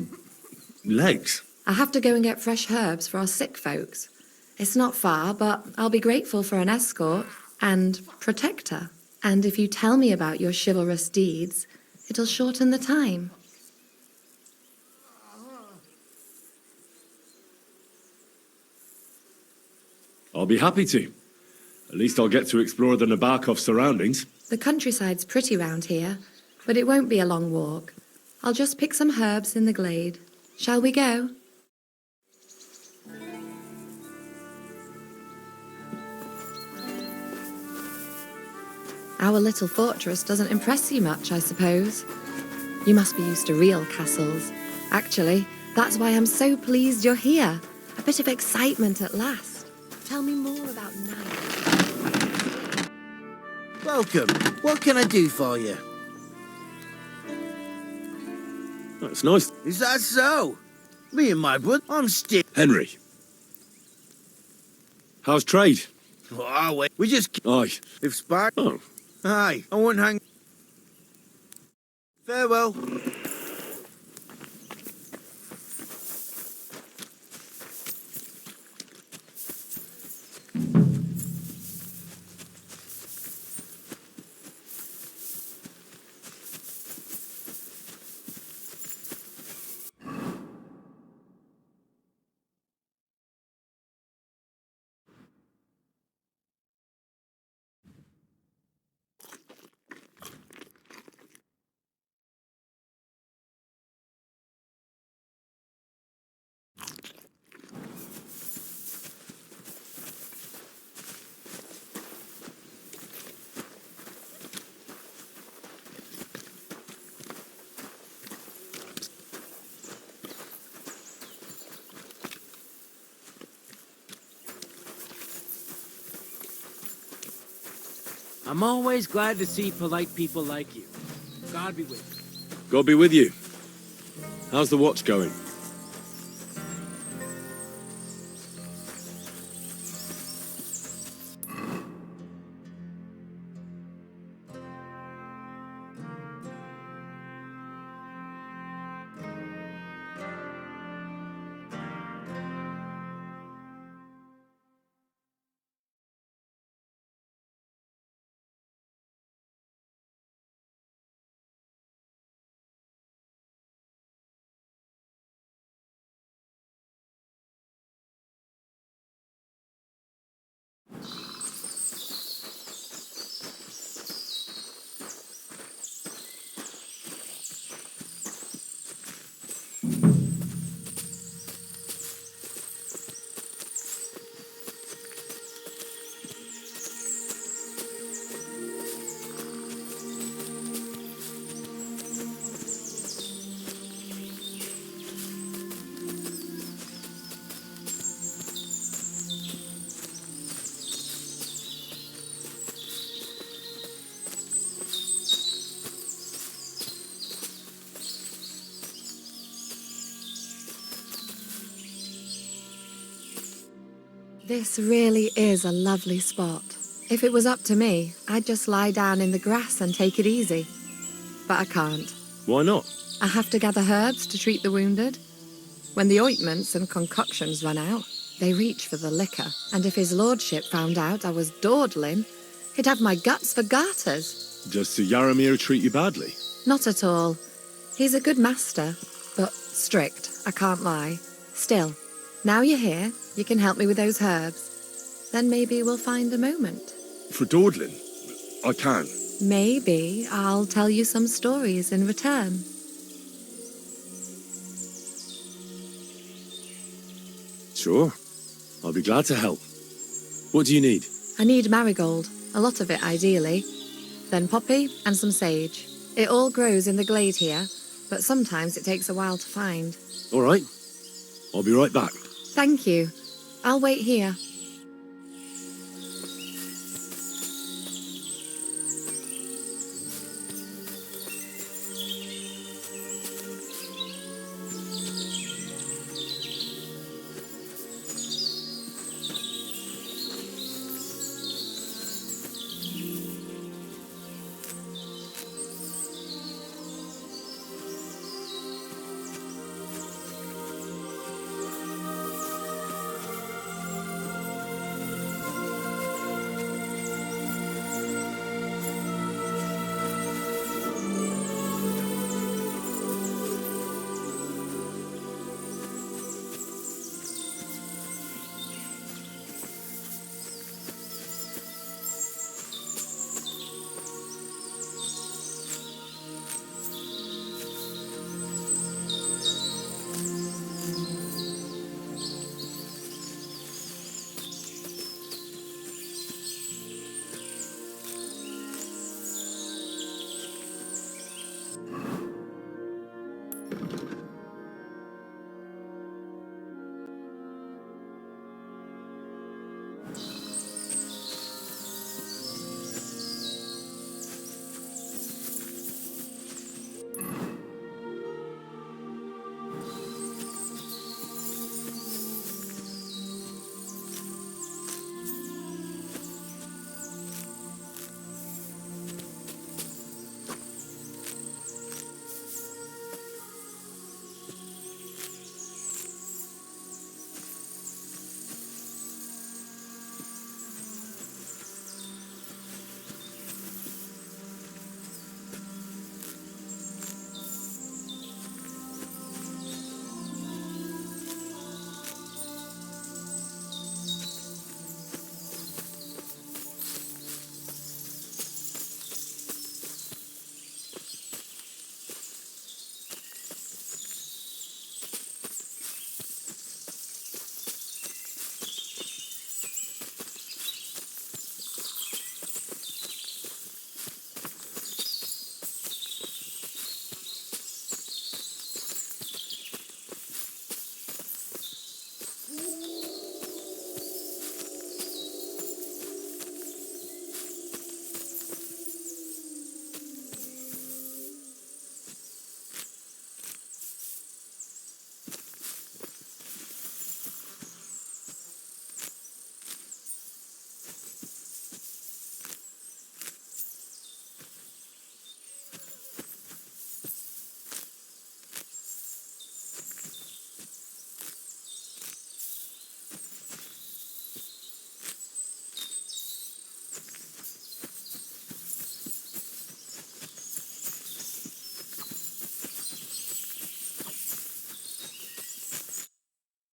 legs? I have to go and get fresh herbs for our sick folks. It's not far, but I'll be grateful for an escort and protector. And if you tell me about your chivalrous deeds, it'll shorten the time. I'll be happy to. At least I'll get to explore the Nabokov surroundings. The countryside's pretty round here, but it won't be a long walk. I'll just pick some herbs in the glade. Shall we go? Our little fortress doesn't impress you much, I suppose. You must be used to real castles. Actually, that's why I'm so pleased you're here. A bit of excitement at last. Tell me more about Knight. Welcome. What can I do for you? That's nice. Is that so? Me and my brother, I'm still... Henry. How's trade? What are we? We just... Aye. If Spark... Oh. Aye, I won't hang... Farewell. I'm always glad to see polite people like you. God be with you. God be with you. How's the watch going? This really is a lovely spot. If it was up to me, I'd just lie down in the grass and take it easy. But I can't. Why not? I have to gather herbs to treat the wounded. When the ointments and concoctions run out, They reach for the liquor, and if his lordship found out I was dawdling, he'd have my guts for garters. Does Sir Yaramir treat you badly? Not at all. He's a good master, but strict, I can't lie. Still, now you're here, you can help me with those herbs. Then maybe we'll find a moment. For dawdling? I can. Maybe I'll tell you some stories in return. Sure. I'll be glad to help. What do you need? I need marigold, a lot of it ideally. Then poppy and some sage. It all grows in the glade here, but sometimes it takes a while to find. All right. I'll be right back. Thank you. I'll wait here.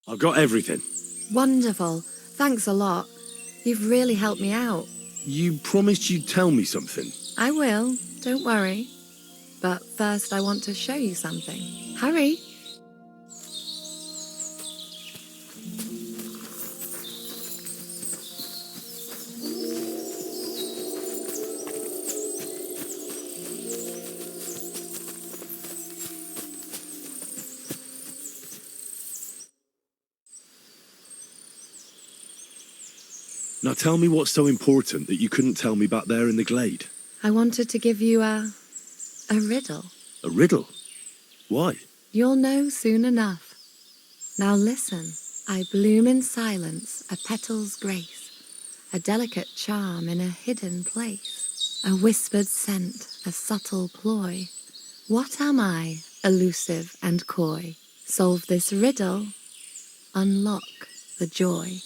I've got everything. Wonderful. Thanks a lot. You've really helped me out. You promised you'd tell me something. I will, don't worry. But first I want to show you something. Hurry! Now tell me what's so important that you couldn't tell me back there in the glade. I wanted to give you a riddle. A riddle? Why? You'll know soon enough. Now listen. I bloom in silence, a petal's grace, a delicate charm in a hidden place, a whispered scent, a subtle ploy. What am I, elusive and coy? Solve this riddle, unlock the joy.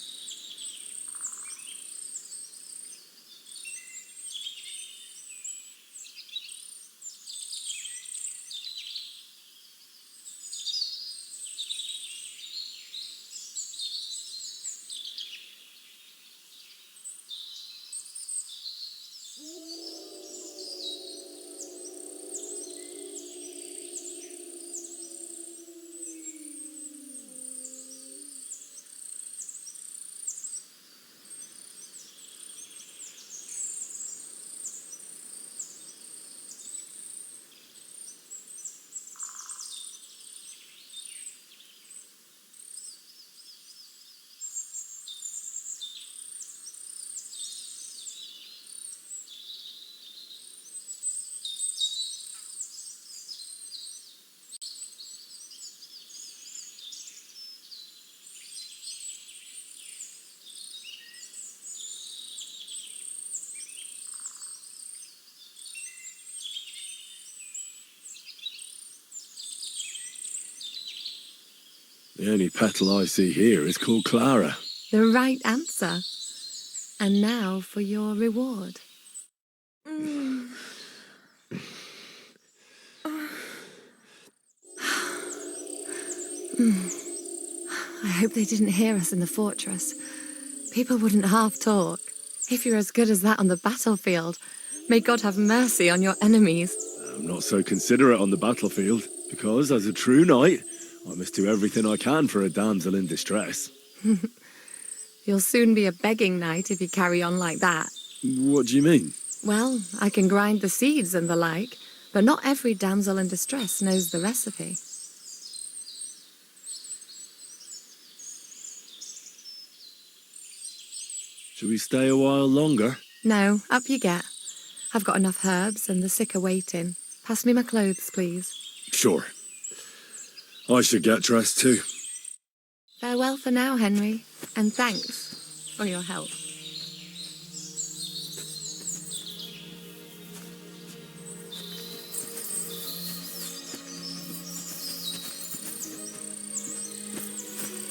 The only petal I see here is called Clara. The right answer. And now for your reward. I hope they didn't hear us in the fortress. People wouldn't half talk. If you're as good as that on the battlefield, may God have mercy on your enemies. I'm not so considerate on the battlefield, because as a true knight, I must do everything I can for a damsel in distress. You'll soon be a begging knight if you carry on like that. What do you mean? Well, I can grind the seeds and the like, but not every damsel in distress knows the recipe. Shall we stay a while longer? No, up you get. I've got enough herbs and the sick are waiting. Pass me my clothes, please. Sure. I should get dressed too. Farewell for now, Henry, and thanks for your help.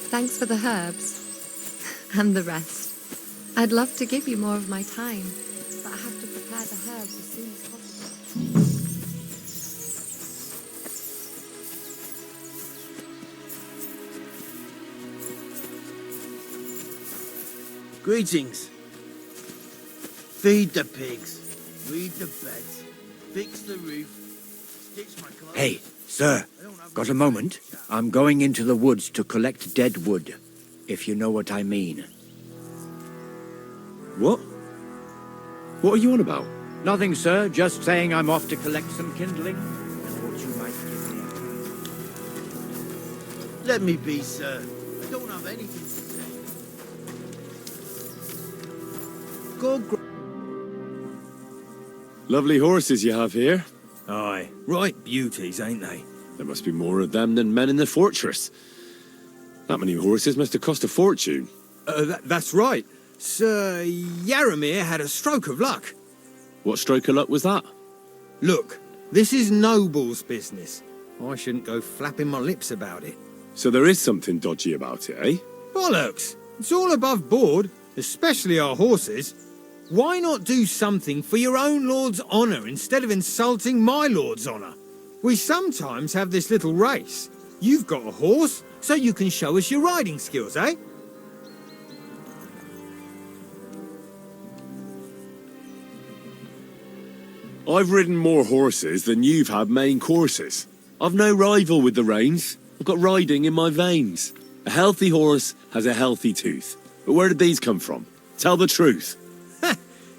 Thanks for the herbs and the rest. I'd love to give you more of my time, but I have to prepare the herbs as soon as possible. Greetings. Feed the pigs, weed the beds, fix the roof, stitch my clothes. Hey, sir, got a moment? I'm going into the woods to collect dead wood, if you know what I mean. What? What are you on about? Nothing, sir. Just saying I'm off to collect some kindling. I thought you might give me a hand. Let me be, sir. I don't have anything to say. Go Lovely horses you have here. Aye, right beauties, ain't they? There must be more of them than men in the fortress. That many horses must have cost a fortune. That's right. Sir Yaramir had a stroke of luck. What stroke of luck was that? Look, this is Noble's business. I shouldn't go flapping my lips about it. So there is something dodgy about it, eh? Bollocks! It's all above board, especially our horses. Why not do something for your own lord's honour instead of insulting my lord's honour? We sometimes have this little race. You've got a horse, so you can show us your riding skills, eh? I've ridden more horses than you've had main courses. I've no rival with the reins. I've got riding in my veins. A healthy horse has a healthy tooth. But where did these come from? Tell the truth.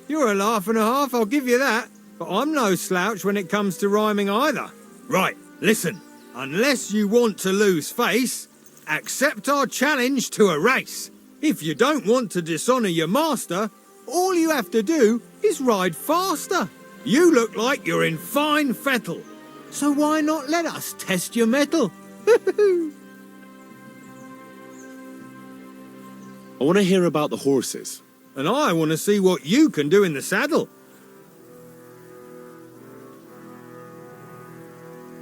You're a laugh and a half, I'll give you that. But I'm no slouch when it comes to rhyming either. Right, listen. Unless you want to lose face, accept our challenge to a race. If you don't want to dishonour your master, all you have to do is ride faster. You look like you're in fine fettle. So why not let us test your mettle? I want to hear about the horses. And I want to see what you can do in the saddle.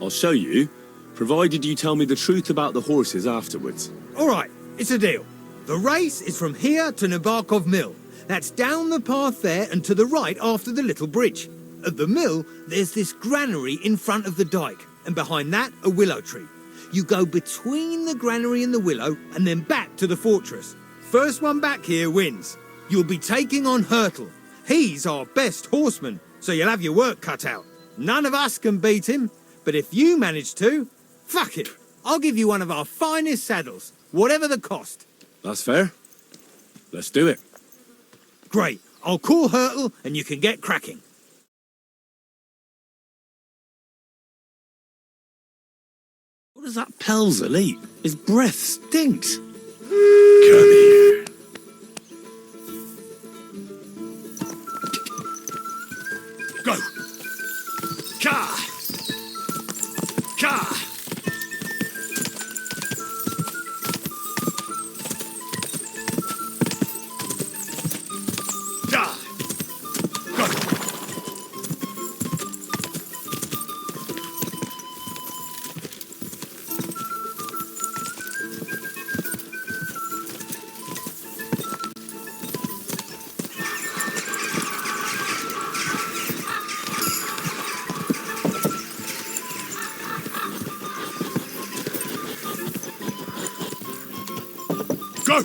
I'll show you, provided you tell me the truth about the horses afterwards. All right, it's a deal. The race is from here to Nabarkov Mill. That's down the path there and to the right after the little bridge. At the mill, there's this granary in front of the dike, and behind that, a willow tree. You go between the granary and the willow, and then back to the fortress. First one back here wins. You'll be taking on Hurtle. He's our best horseman, so you'll have your work cut out. None of us can beat him, but if you manage to, fuck it. I'll give you one of our finest saddles, whatever the cost. That's fair. Let's do it. Great. I'll call Hurtle and you can get cracking. What does that Pelzer eat? His breath stinks. Come here. Go! Ka! Ka! Da! Go! Go!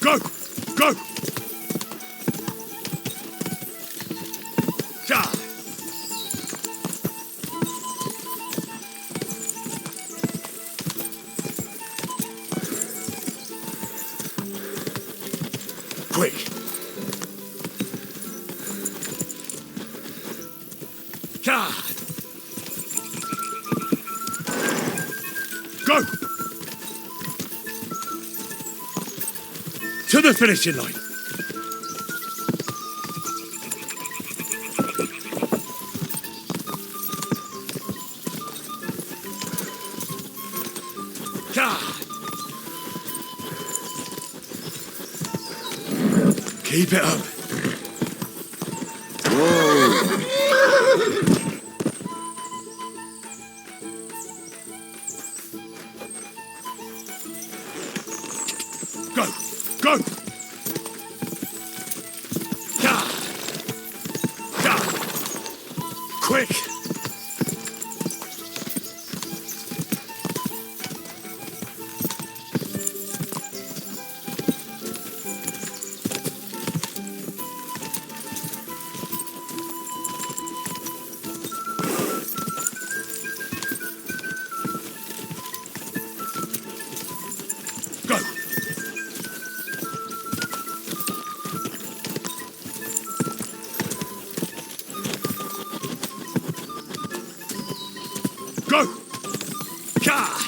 Go! Go! Ja! Quick! Ja! Go! To the finishing line. Keep it up. Go! Go! Ja! Ja! Quick! Go! Go! Ka!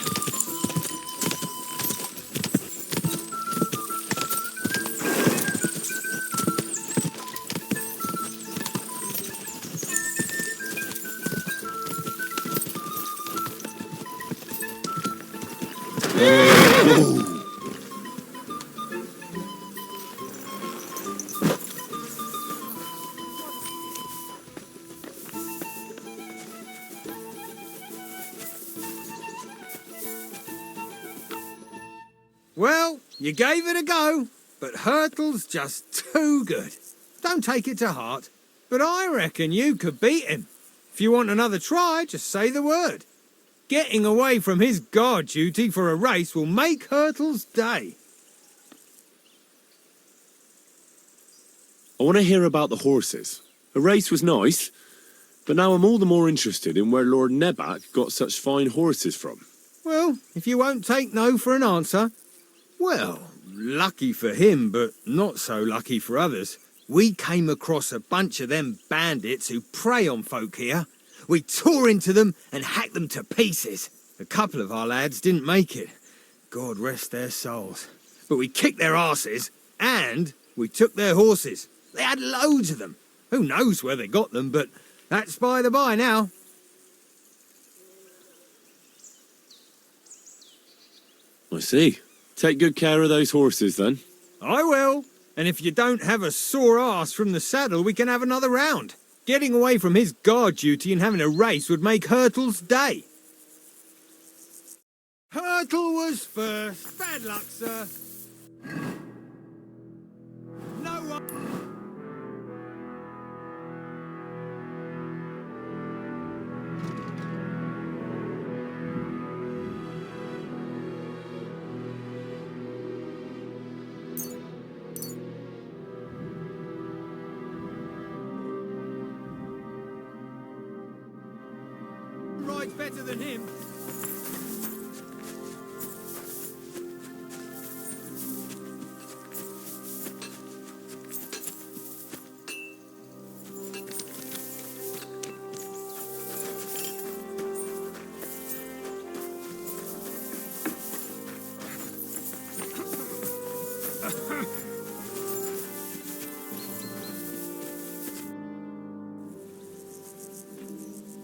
Well, you gave it a go, but Hurtle's just too good. Don't take it to heart, but I reckon you could beat him. If you want another try, just say the word. Getting away from his guard duty for a race will make Hurtle's day. I want to hear about the horses. The race was nice, but now I'm all the more interested in where Lord Nebak got such fine horses from. Well, if you won't take no for an answer, well, lucky for him, but not so lucky for others. We came across a bunch of them bandits who prey on folk here. We tore into them and hacked them to pieces. A couple of our lads didn't make it. God rest their souls. But we kicked their asses and we took their horses. They had loads of them. Who knows where they got them, but that's by the by now. I see. Take good care of those horses, then. I will. And if you don't have a sore ass from the saddle, we can have another round. Getting away from his guard duty and having a race would make Hurtle's day. Hurtle was first. Bad luck, sir. No one... Rides better than him.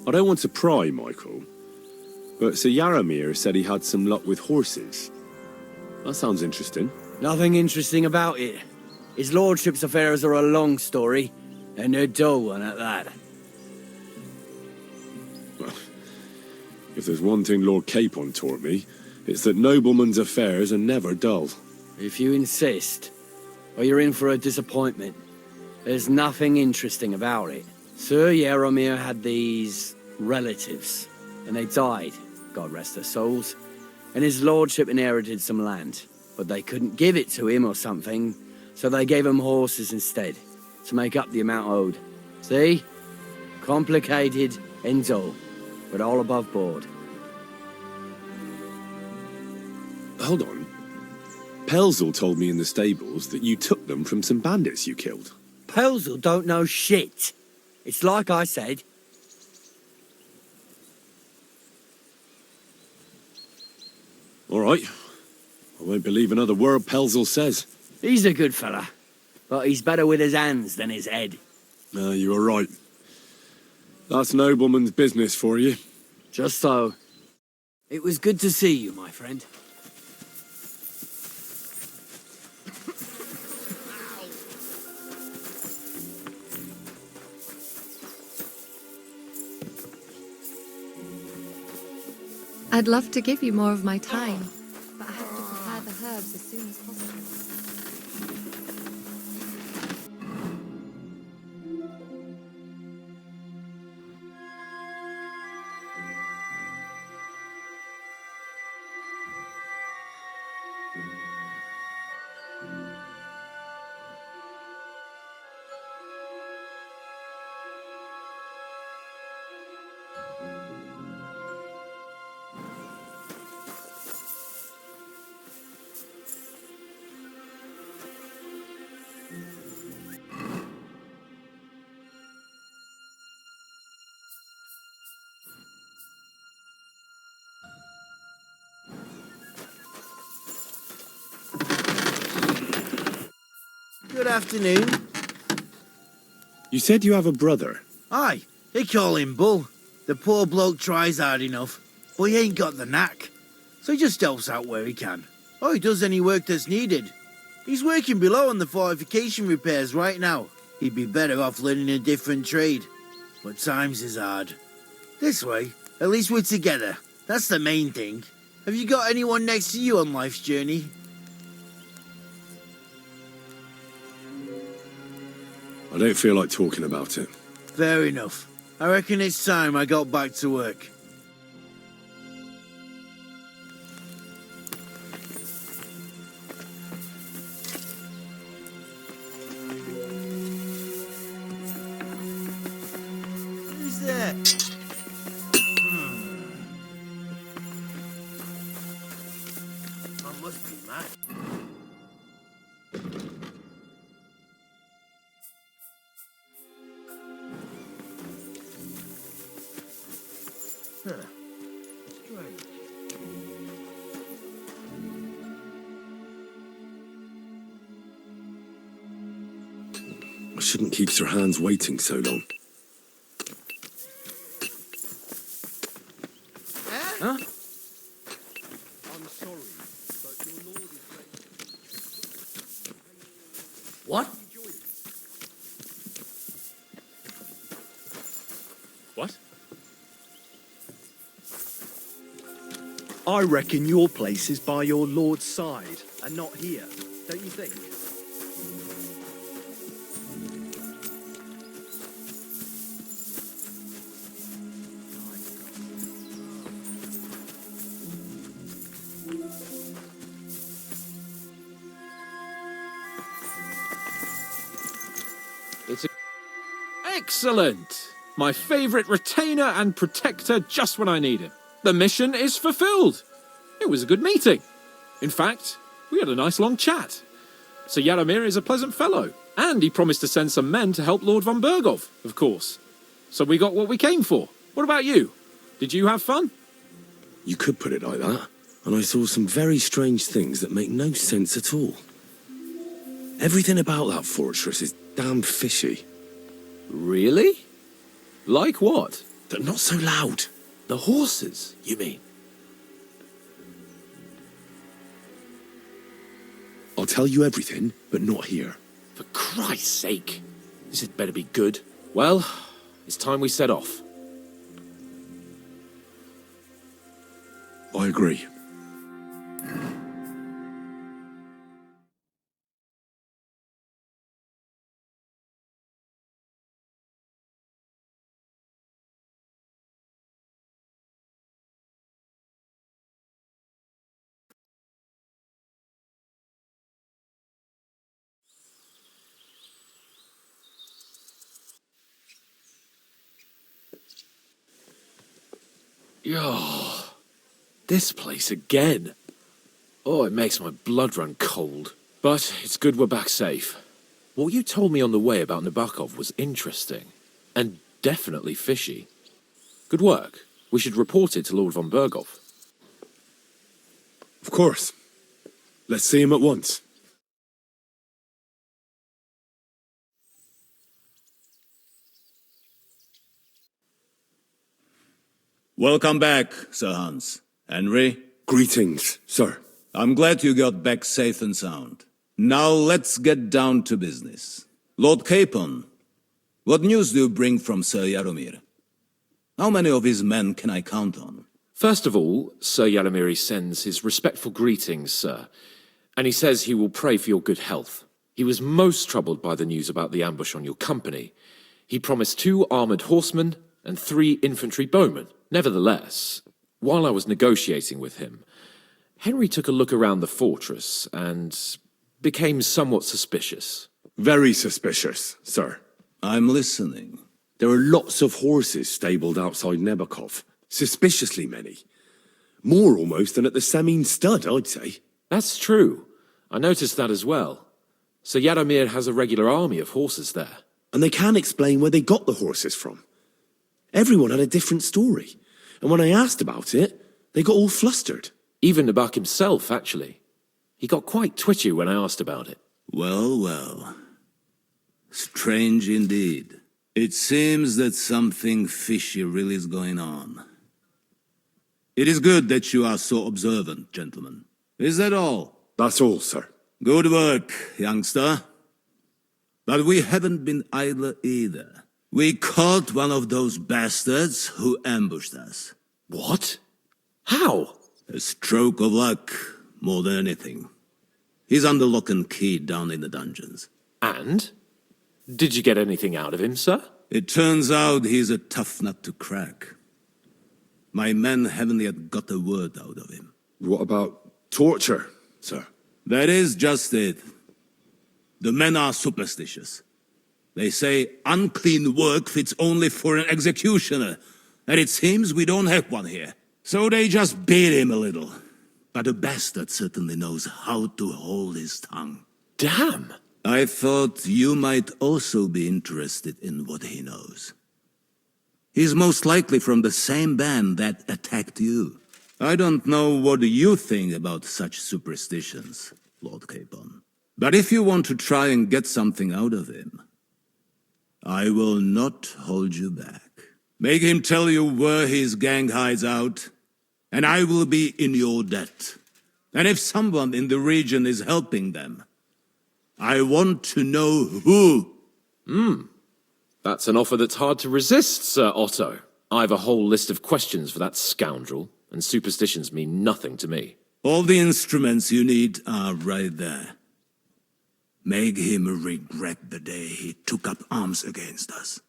I don't want to pry, Michael, but Sir Yaramir said he had some luck with horses. That sounds interesting. Nothing interesting about it. His lordship's affairs are a long story, and a dull one at that. Well, if there's one thing Lord Capon taught me, it's that noblemen's affairs are never dull. If you insist, or you're in for a disappointment. There's nothing interesting about it. Sir Yaramir had these relatives, and they died, God rest their souls, and his lordship inherited some land, but they couldn't give it to him or something, so they gave him horses instead, to make up the amount owed. See? Complicated and dull, but all above board. Hold on. Pelzel told me in the stables that you took them from some bandits you killed. Pelzel don't know shit. It's like I said. All right. I won't believe another word Pelzel says. He's a good fella, but he's better with his hands than his head. No, you are right. That's nobleman's business for you. Just so. It was good to see you, my friend. I'd love to give you more of my time, but I have to prepare the herbs as soon as possible. Good afternoon. You said you have a brother. Aye, they call him Bull. The poor bloke tries hard enough, but he ain't got the knack. So he just helps out where he can. Or he does any work that's needed. He's working below on the fortification repairs right now. He'd be better off learning a different trade. But times is hard. This way, at least we're together. That's the main thing. Have you got anyone next to you on life's journey? I don't feel like talking about it. Fair enough. I reckon it's time I got back to work. Who's there? I must be mad. Strange. I shouldn't keep Sir Hans waiting so long. Huh? I'm sorry, but your lord is What? What? I reckon your place is by your lord's side, and not here, don't you think? Excellent! My favourite retainer and protector just when I need him. The mission is fulfilled. It was a good meeting. In fact, we had a nice long chat. Sir Yaromir is a pleasant fellow, and he promised to send some men to help Lord von Bergov, of course. So we got what we came for. What about you? Did you have fun? You could put it like that. And I saw some very strange things that make no sense at all. Everything about that fortress is damn fishy. Really? Like what? But not so loud. The horses, you mean? I'll tell you everything, but not here. For Christ's sake. This had better be good. Well, it's time we set off. I agree. Oh, this place again. Oh, it makes my blood run cold. But it's good we're back safe. What you told me on the way about Nabokov was interesting. And definitely fishy. Good work. We should report it to Lord von Bergov. Of course. Let's see him at once. Welcome back, Sir Hans. Henry? Greetings, sir. I'm glad you got back safe and sound. Now let's get down to business. Lord Capon, what news do you bring from Sir Yaromir? How many of his men can I count on? First of all, Sir Yaromir sends his respectful greetings, sir. And he says he will pray for your good health. He was most troubled by the news about the ambush on your company. He promised 2 armoured horsemen and 3 infantry bowmen. Nevertheless, while I was negotiating with him, Henry took a look around the fortress and became somewhat suspicious. Very suspicious, sir. I'm listening. There are lots of horses stabled outside Nabokov. Suspiciously many. More almost than at the Samin stud, I'd say. That's true. I noticed that as well. Sir Yaromir has a regular army of horses there. And they can't explain where they got the horses from. Everyone had a different story. And when I asked about it, they got all flustered. Even Embark himself, actually. He got quite twitchy when I asked about it. Well, well. Strange indeed. It seems that something fishy really is going on. It is good that you are so observant, gentlemen. Is that all? That's all, sir. Good work, youngster. But we haven't been idle either. We caught one of those bastards who ambushed us. What? How? A stroke of luck, more than anything. He's under lock and key down in the dungeons. And? Did you get anything out of him, sir? It turns out he's a tough nut to crack. My men haven't yet got a word out of him. What about torture, sir? That is just it. The men are superstitious. They say unclean work fits only for an executioner, and it seems we don't have one here. So they just beat him a little. But the bastard certainly knows how to hold his tongue. Damn! I thought you might also be interested in what he knows. He's most likely from the same band that attacked you. I don't know what you think about such superstitions, Lord Capon. But if you want to try and get something out of him, I will not hold you back. Make him tell you where his gang hides out, and I will be in your debt. And if someone in the region is helping them, I want to know who. That's an offer that's hard to resist, Sir Otto. I have a whole list of questions for that scoundrel. and superstitions mean nothing to me. All the instruments you need are right there. Make him regret the day he took up arms against us.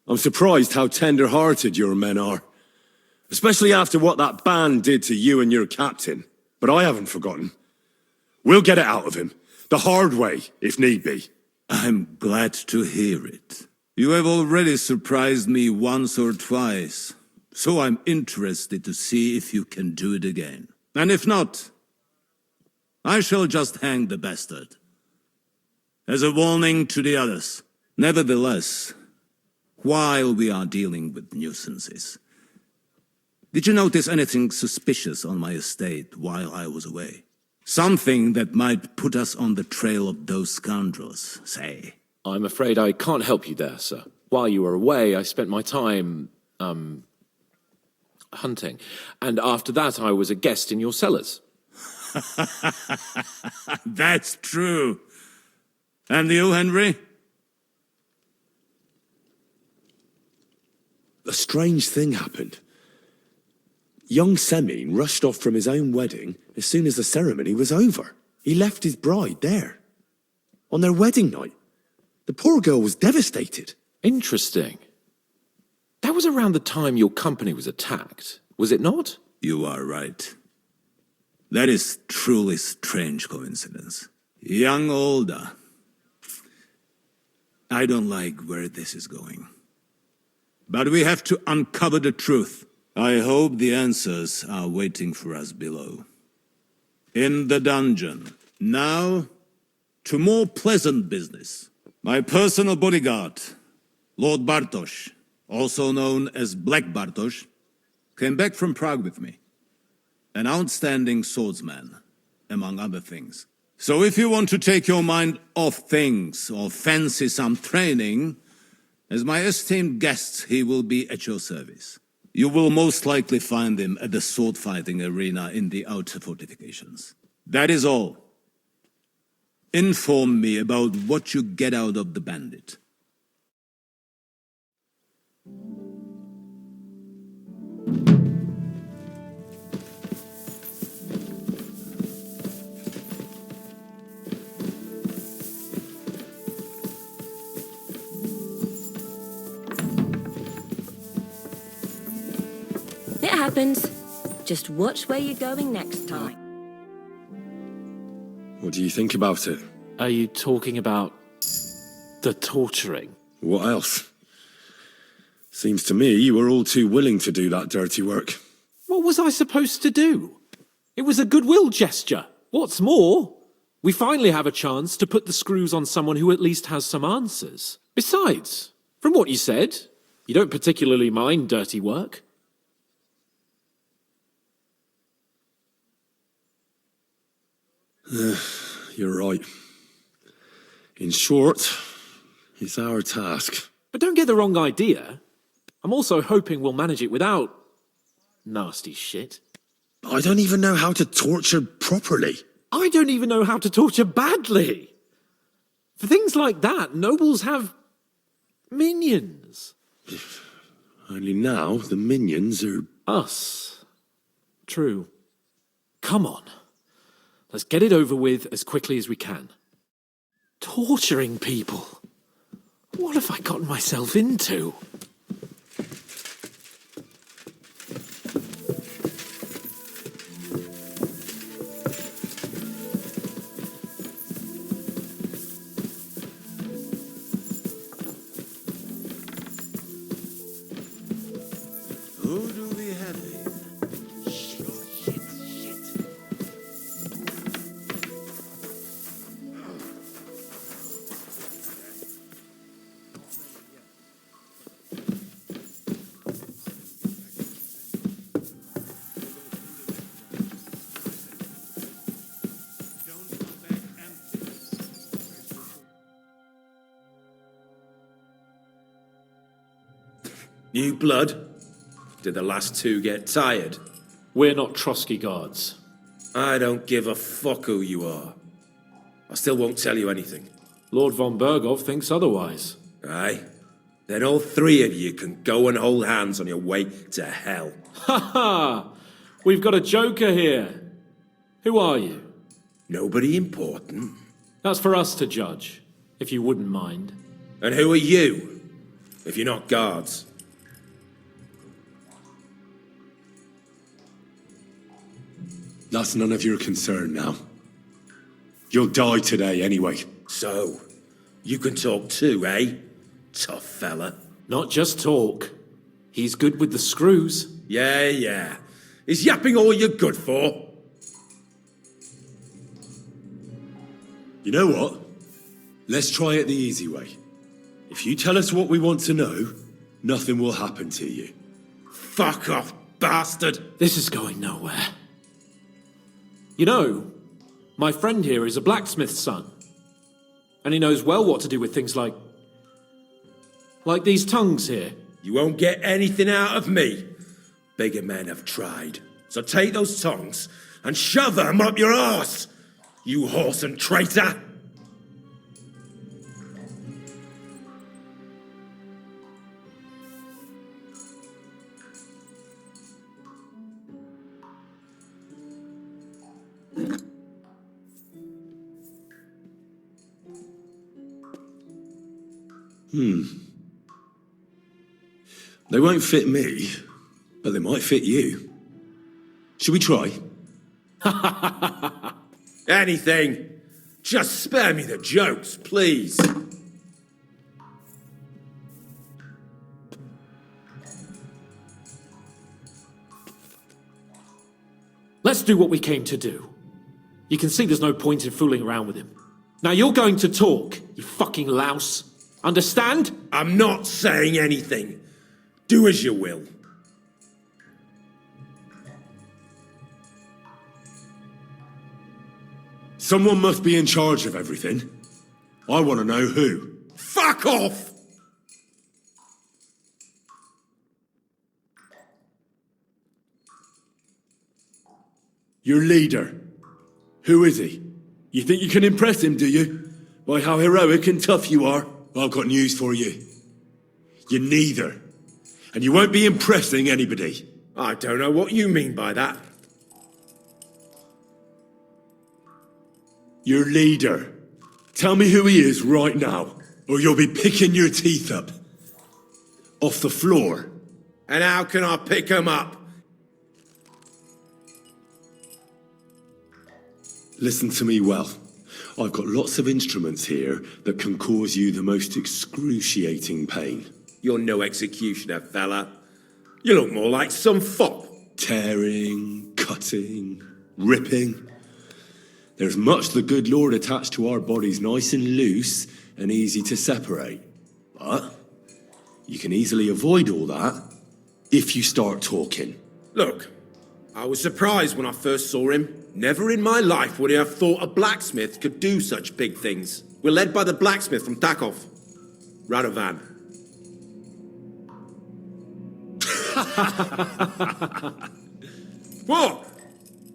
I'm surprised how tender-hearted your men are. Especially after what that band did to you and your captain. But I haven't forgotten. We'll get it out of him. The hard way, if need be. I'm glad to hear it. You have already surprised me once or twice, so I'm interested to see if you can do it again. And if not, I shall just hang the bastard. As a warning to the others. Nevertheless, while we are dealing with nuisances, did you notice anything suspicious on my estate while I was away? Something that might put us on the trail of those scoundrels, say. I'm afraid I can't help you there, sir. While you were away, I spent my time, hunting. And after that, I was a guest in your cellars. That's true. And you, Henry? A strange thing happened. Young Semine rushed off from his own wedding as soon as the ceremony was over. He left his bride there. On their wedding night. The poor girl was devastated. Interesting. That was around the time your company was attacked, was it not? You are right. That is truly strange coincidence. Young Olda. I don't like where this is going. But we have to uncover the truth. I hope the answers are waiting for us below. In the dungeon. Now, to more pleasant business. My personal bodyguard, Lord Bartosz, also known as Black Bartosz, came back from Prague with me. An outstanding swordsman, among other things. So if you want to take your mind off things or fancy some training, as my esteemed guest, he will be at your service. You will most likely find him at the sword-fighting arena in the outer fortifications. That is all. Inform me about what you get out of the bandit. It happens. Just watch where you're going next time. What do you think about it? Are you talking about the torturing? What else? Seems to me you were all too willing to do that dirty work. What was I supposed to do? It was a goodwill gesture. What's more, we finally have a chance to put the screws on someone who at least has some answers. Besides, from what you said, you don't particularly mind dirty work. You're right. In short, it's our task. But don't get the wrong idea. I'm also hoping we'll manage it without nasty shit. I don't even know how to torture properly. I don't even know how to torture badly. For things like that, nobles have minions. Only now the minions are... Us. True. Come on. Let's get it over with as quickly as we can. Torturing people. What have I gotten myself into? Who do we have here? New blood? Did the last two get tired? We're not Trotsky guards. I don't give a fuck who you are. I still won't tell you anything. Lord von Berghoff thinks otherwise. Aye? Then all three of you can go and hold hands on your way to hell. Ha ha! We've got a joker here. Who are you? Nobody important. That's for us to judge, if you wouldn't mind. And who are you, if you're not guards? That's none of your concern now. You'll die today anyway. So, you can talk too, eh? Tough fella. Not just talk. He's good with the screws. Yeah. Is yapping all you're good for? You know what? Let's try it the easy way. If you tell us what we want to know, nothing will happen to you. Fuck off, bastard! This is going nowhere. You know, my friend here is a blacksmith's son. And he knows well what to do with things like these tongues here. You won't get anything out of me. Bigger men have tried. So take those tongs and shove them up your arse, you whoreson traitor! They won't fit me, but they might fit you. Should we try? Anything. Just spare me the jokes, please. Let's do what we came to do. You can see there's no point in fooling around with him. Now you're going to talk, you fucking louse. Understand? I'm not saying anything. Do as you will. Someone must be in charge of everything. I want to know who. Fuck off! Your leader. Who is he? You think you can impress him, do you? By how heroic and tough you are? I've got news for you. You're neither. And you won't be impressing anybody. I don't know what you mean by that. Your leader. Tell me who he is right now, or you'll be picking your teeth up. Off the floor. And how can I pick him up? Listen to me well. I've got lots of instruments here that can cause you the most excruciating pain. You're no executioner, fella. You look more like some fop. Tearing, cutting, ripping. There's much the good Lord attached to our bodies, nice and loose and easy to separate. But you can easily avoid all that if you start talking. Look, I was surprised when I first saw him. Never in my life would I have thought a blacksmith could do such big things. We're led by the blacksmith from Takov. Radovan. What?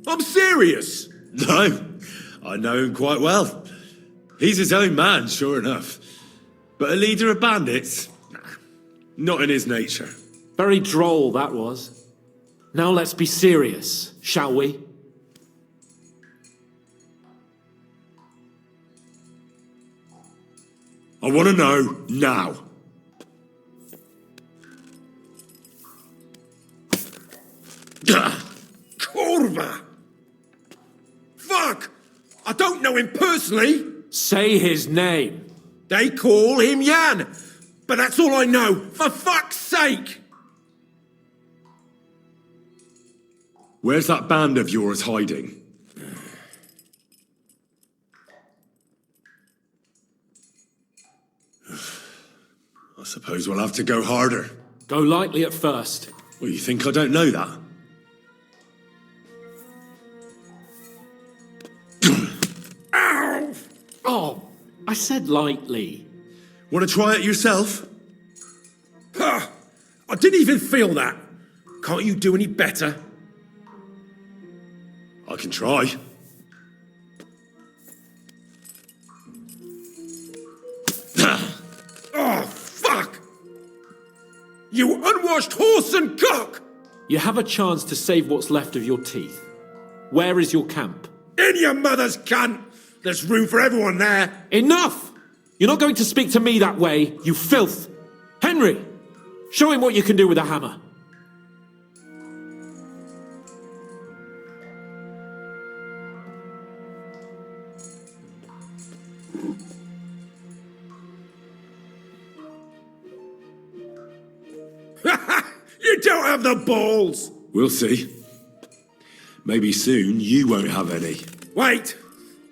I'm serious. No, I know him quite well. He's his own man, sure enough. But a leader of bandits? Nah, not in his nature. Very droll, that was. Now let's be serious, shall we? I want to know now. Kurva! Fuck! I don't know him personally. Say his name. They call him Jan. But that's all I know. For fuck's sake! Where's that band of yours hiding? I suppose we'll have to go harder. Go lightly at first. Well, you think I don't know that? Ow! Oh, I said lightly. Want to try it yourself? I didn't even feel that. Can't you do any better? I can try. Oh, fuck! You unwashed horse and cock! You have a chance to save what's left of your teeth. Where is your camp? In your mother's cunt! There's room for everyone there! Enough! You're not going to speak to me that way, you filth! Henry! Show him what you can do with a hammer. You don't have the balls! We'll see. Maybe soon you won't have any. Wait!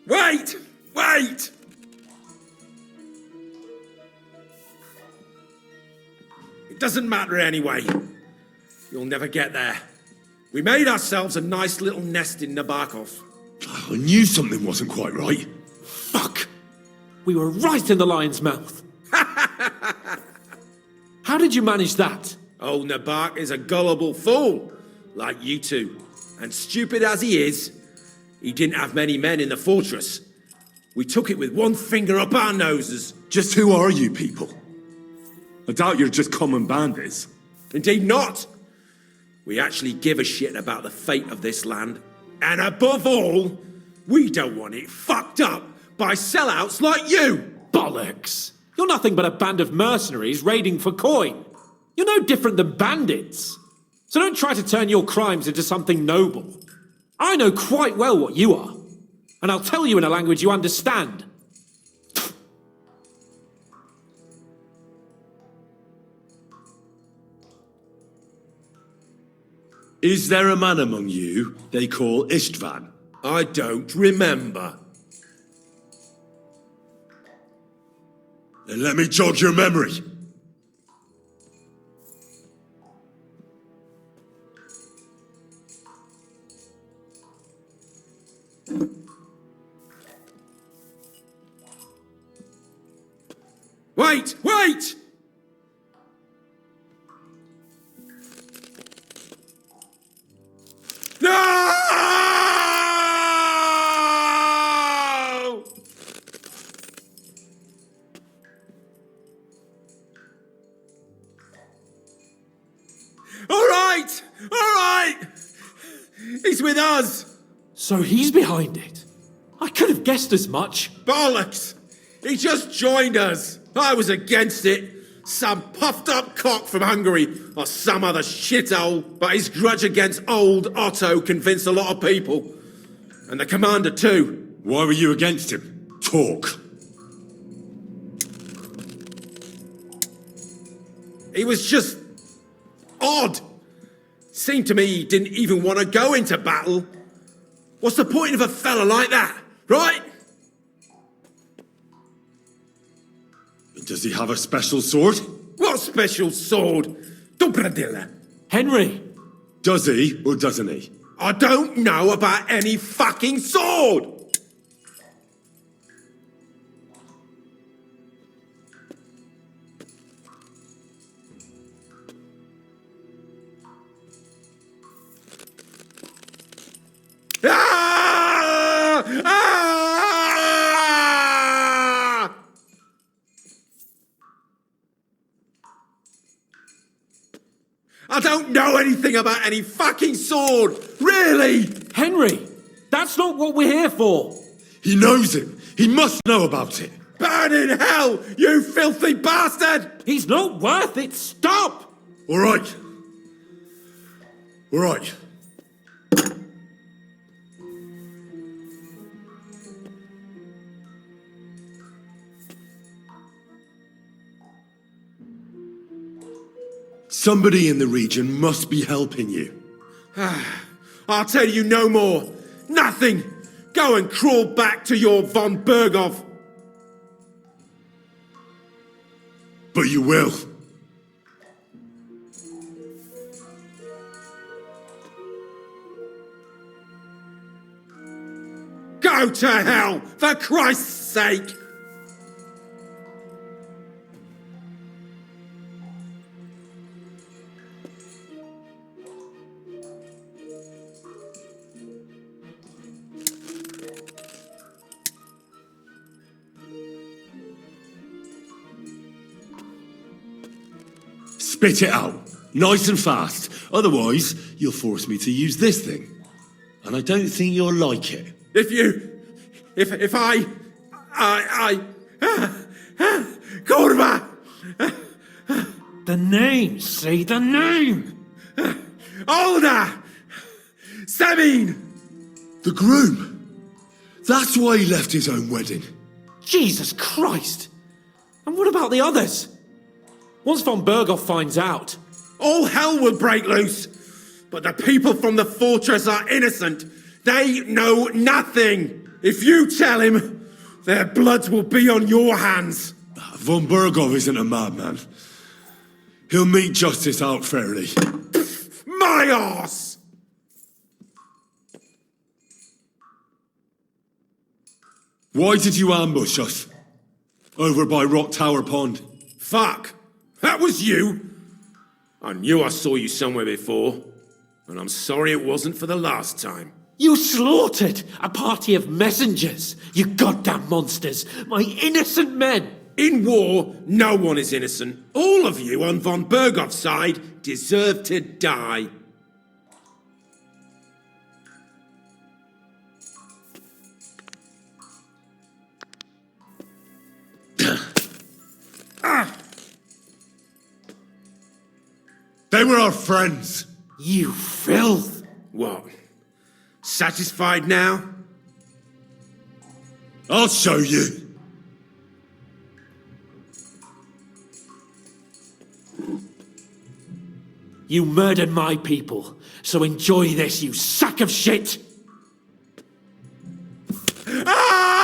Wait! Wait! It doesn't matter anyway. You'll never get there. We made ourselves a nice little nest in Nabokov. I knew something wasn't quite right. Fuck! We were right in the lion's mouth. How did you manage that? Old Nabark is a gullible fool, like you two. And stupid as he is, he didn't have many men in the fortress. We took it with one finger up our noses. Just who are you people? I doubt you're just common bandits. Indeed not. We actually give a shit about the fate of this land. And above all, we don't want it fucked up by sellouts like you. Bollocks! You're nothing but a band of mercenaries raiding for coin. You're no different than bandits. So don't try to turn your crimes into something noble. I know quite well what you are. And I'll tell you in a language you understand. Is there a man among you they call Istvan? I don't remember. Then let me jog your memory. Wait! Wait! No! All right! All right! He's with us! So he's behind it. I could have guessed as much. Bollocks! He just joined us. I was against it. Some puffed up cock from Hungary or some other shithole. But his grudge against old Otto convinced a lot of people. And the commander too. Why were you against him? Talk. He was just odd. Seemed to me he didn't even want to go into battle. What's the point of a fella like that, right? Does he have a special sword? What special sword? Dobradilla. Henry! Does he or doesn't he? I don't know about any fucking sword! Ah! Ah! I don't know anything about any fucking sword! Really? Henry! That's not what we're here for! He knows it! He must know about it! Burn in hell, you filthy bastard! He's not worth it! Stop! All right. All right. Somebody in the region must be helping you. I'll tell you no more. Nothing. Go and crawl back to your von Berghoff. But you will. Go to hell, for Christ's sake! Spit it out, nice and fast. Otherwise, you'll force me to use this thing. And I don't think you'll like it. If I Kurva! The name, say the name! Older! Sabine! The groom. That's why he left his own wedding. Jesus Christ! And what about the others? Once von Berghoff finds out... All hell will break loose! But the people from the fortress are innocent. They know nothing. If you tell him, their blood will be on your hands. Von Berghoff isn't a madman. He'll meet justice out fairly. My arse! Why did you ambush us? Over by Rock Tower Pond. Fuck! That was you! I knew I saw you somewhere before, and I'm sorry it wasn't for the last time. You slaughtered a party of messengers, you goddamn monsters, my innocent men! In war, no one is innocent. All of you on von Berghoff's side deserve to die. They were our friends. You filth! What? Satisfied now? I'll show you. You murdered my people, so enjoy this, you sack of shit! Ah!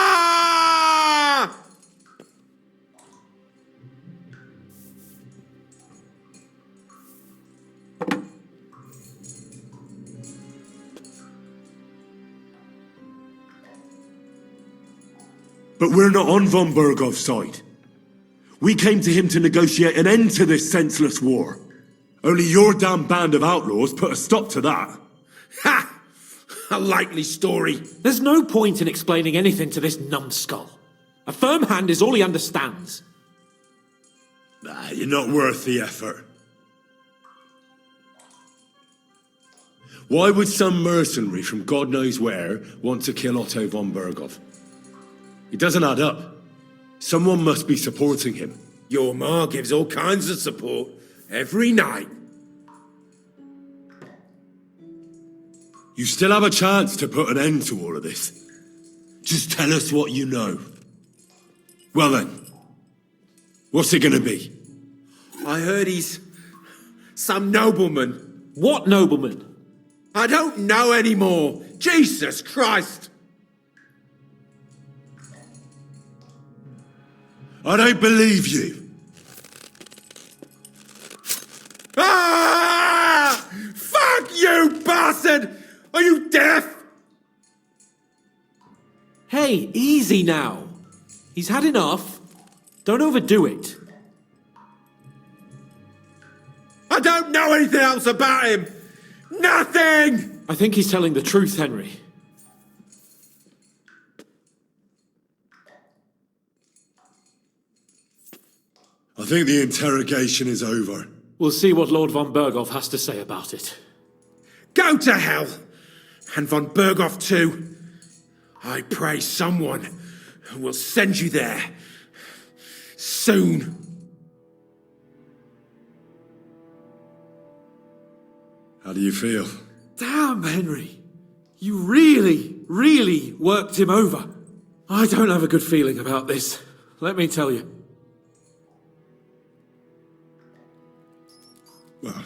But we're not on von Berghoff's side. We came to him to negotiate an end to this senseless war. Only your damn band of outlaws put a stop to that. Ha! A likely story. There's no point in explaining anything to this numbskull. A firm hand is all he understands. You're not worth the effort. Why would some mercenary from God knows where want to kill Otto von Berghoff? It doesn't add up. Someone must be supporting him. Your ma gives all kinds of support every night. You still have a chance to put an end to all of this. Just tell us what you know. Well then, what's it gonna be? I heard he's some nobleman. What nobleman? I don't know anymore. Jesus Christ! I don't believe you. Ah! Fuck you, bastard! Are you deaf? Hey, easy now. He's had enough. Don't overdo it. I don't know anything else about him. Nothing! I think he's telling the truth, Henry. I think the interrogation is over. We'll see what Lord von Berghoff has to say about it. Go to hell! And von Berghoff too. I pray someone will send you there. Soon. How do you feel? Damn, Henry. You really worked him over. I don't have a good feeling about this. Let me tell you. Well,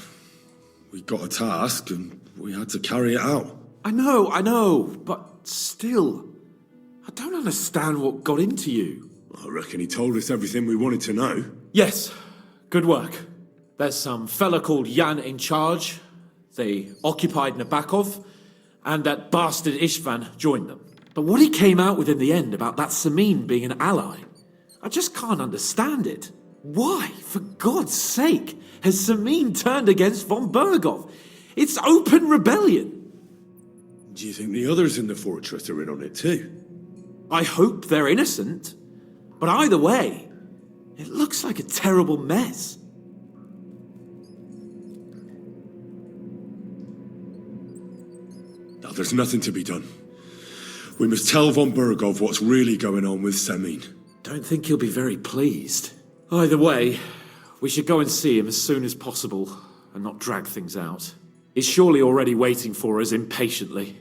we got a task and we had to carry it out. I know, but still, I don't understand what got into you. I reckon he told us everything we wanted to know. Yes, good work. There's some fella called Jan in charge. They occupied Nabokov, and that bastard Istvan joined them. But what he came out with in the end about that Samin being an ally, I just can't understand it. Why, for God's sake, has Samin turned against von Berghoff? It's open rebellion. Do you think the others in the fortress are in on it too? I hope they're innocent. But either way, it looks like a terrible mess. Now, there's nothing to be done. We must tell von Burgov what's really going on with Semin. Don't think he'll be very pleased. Either way, we should go and see him as soon as possible and not drag things out. He's surely already waiting for us impatiently.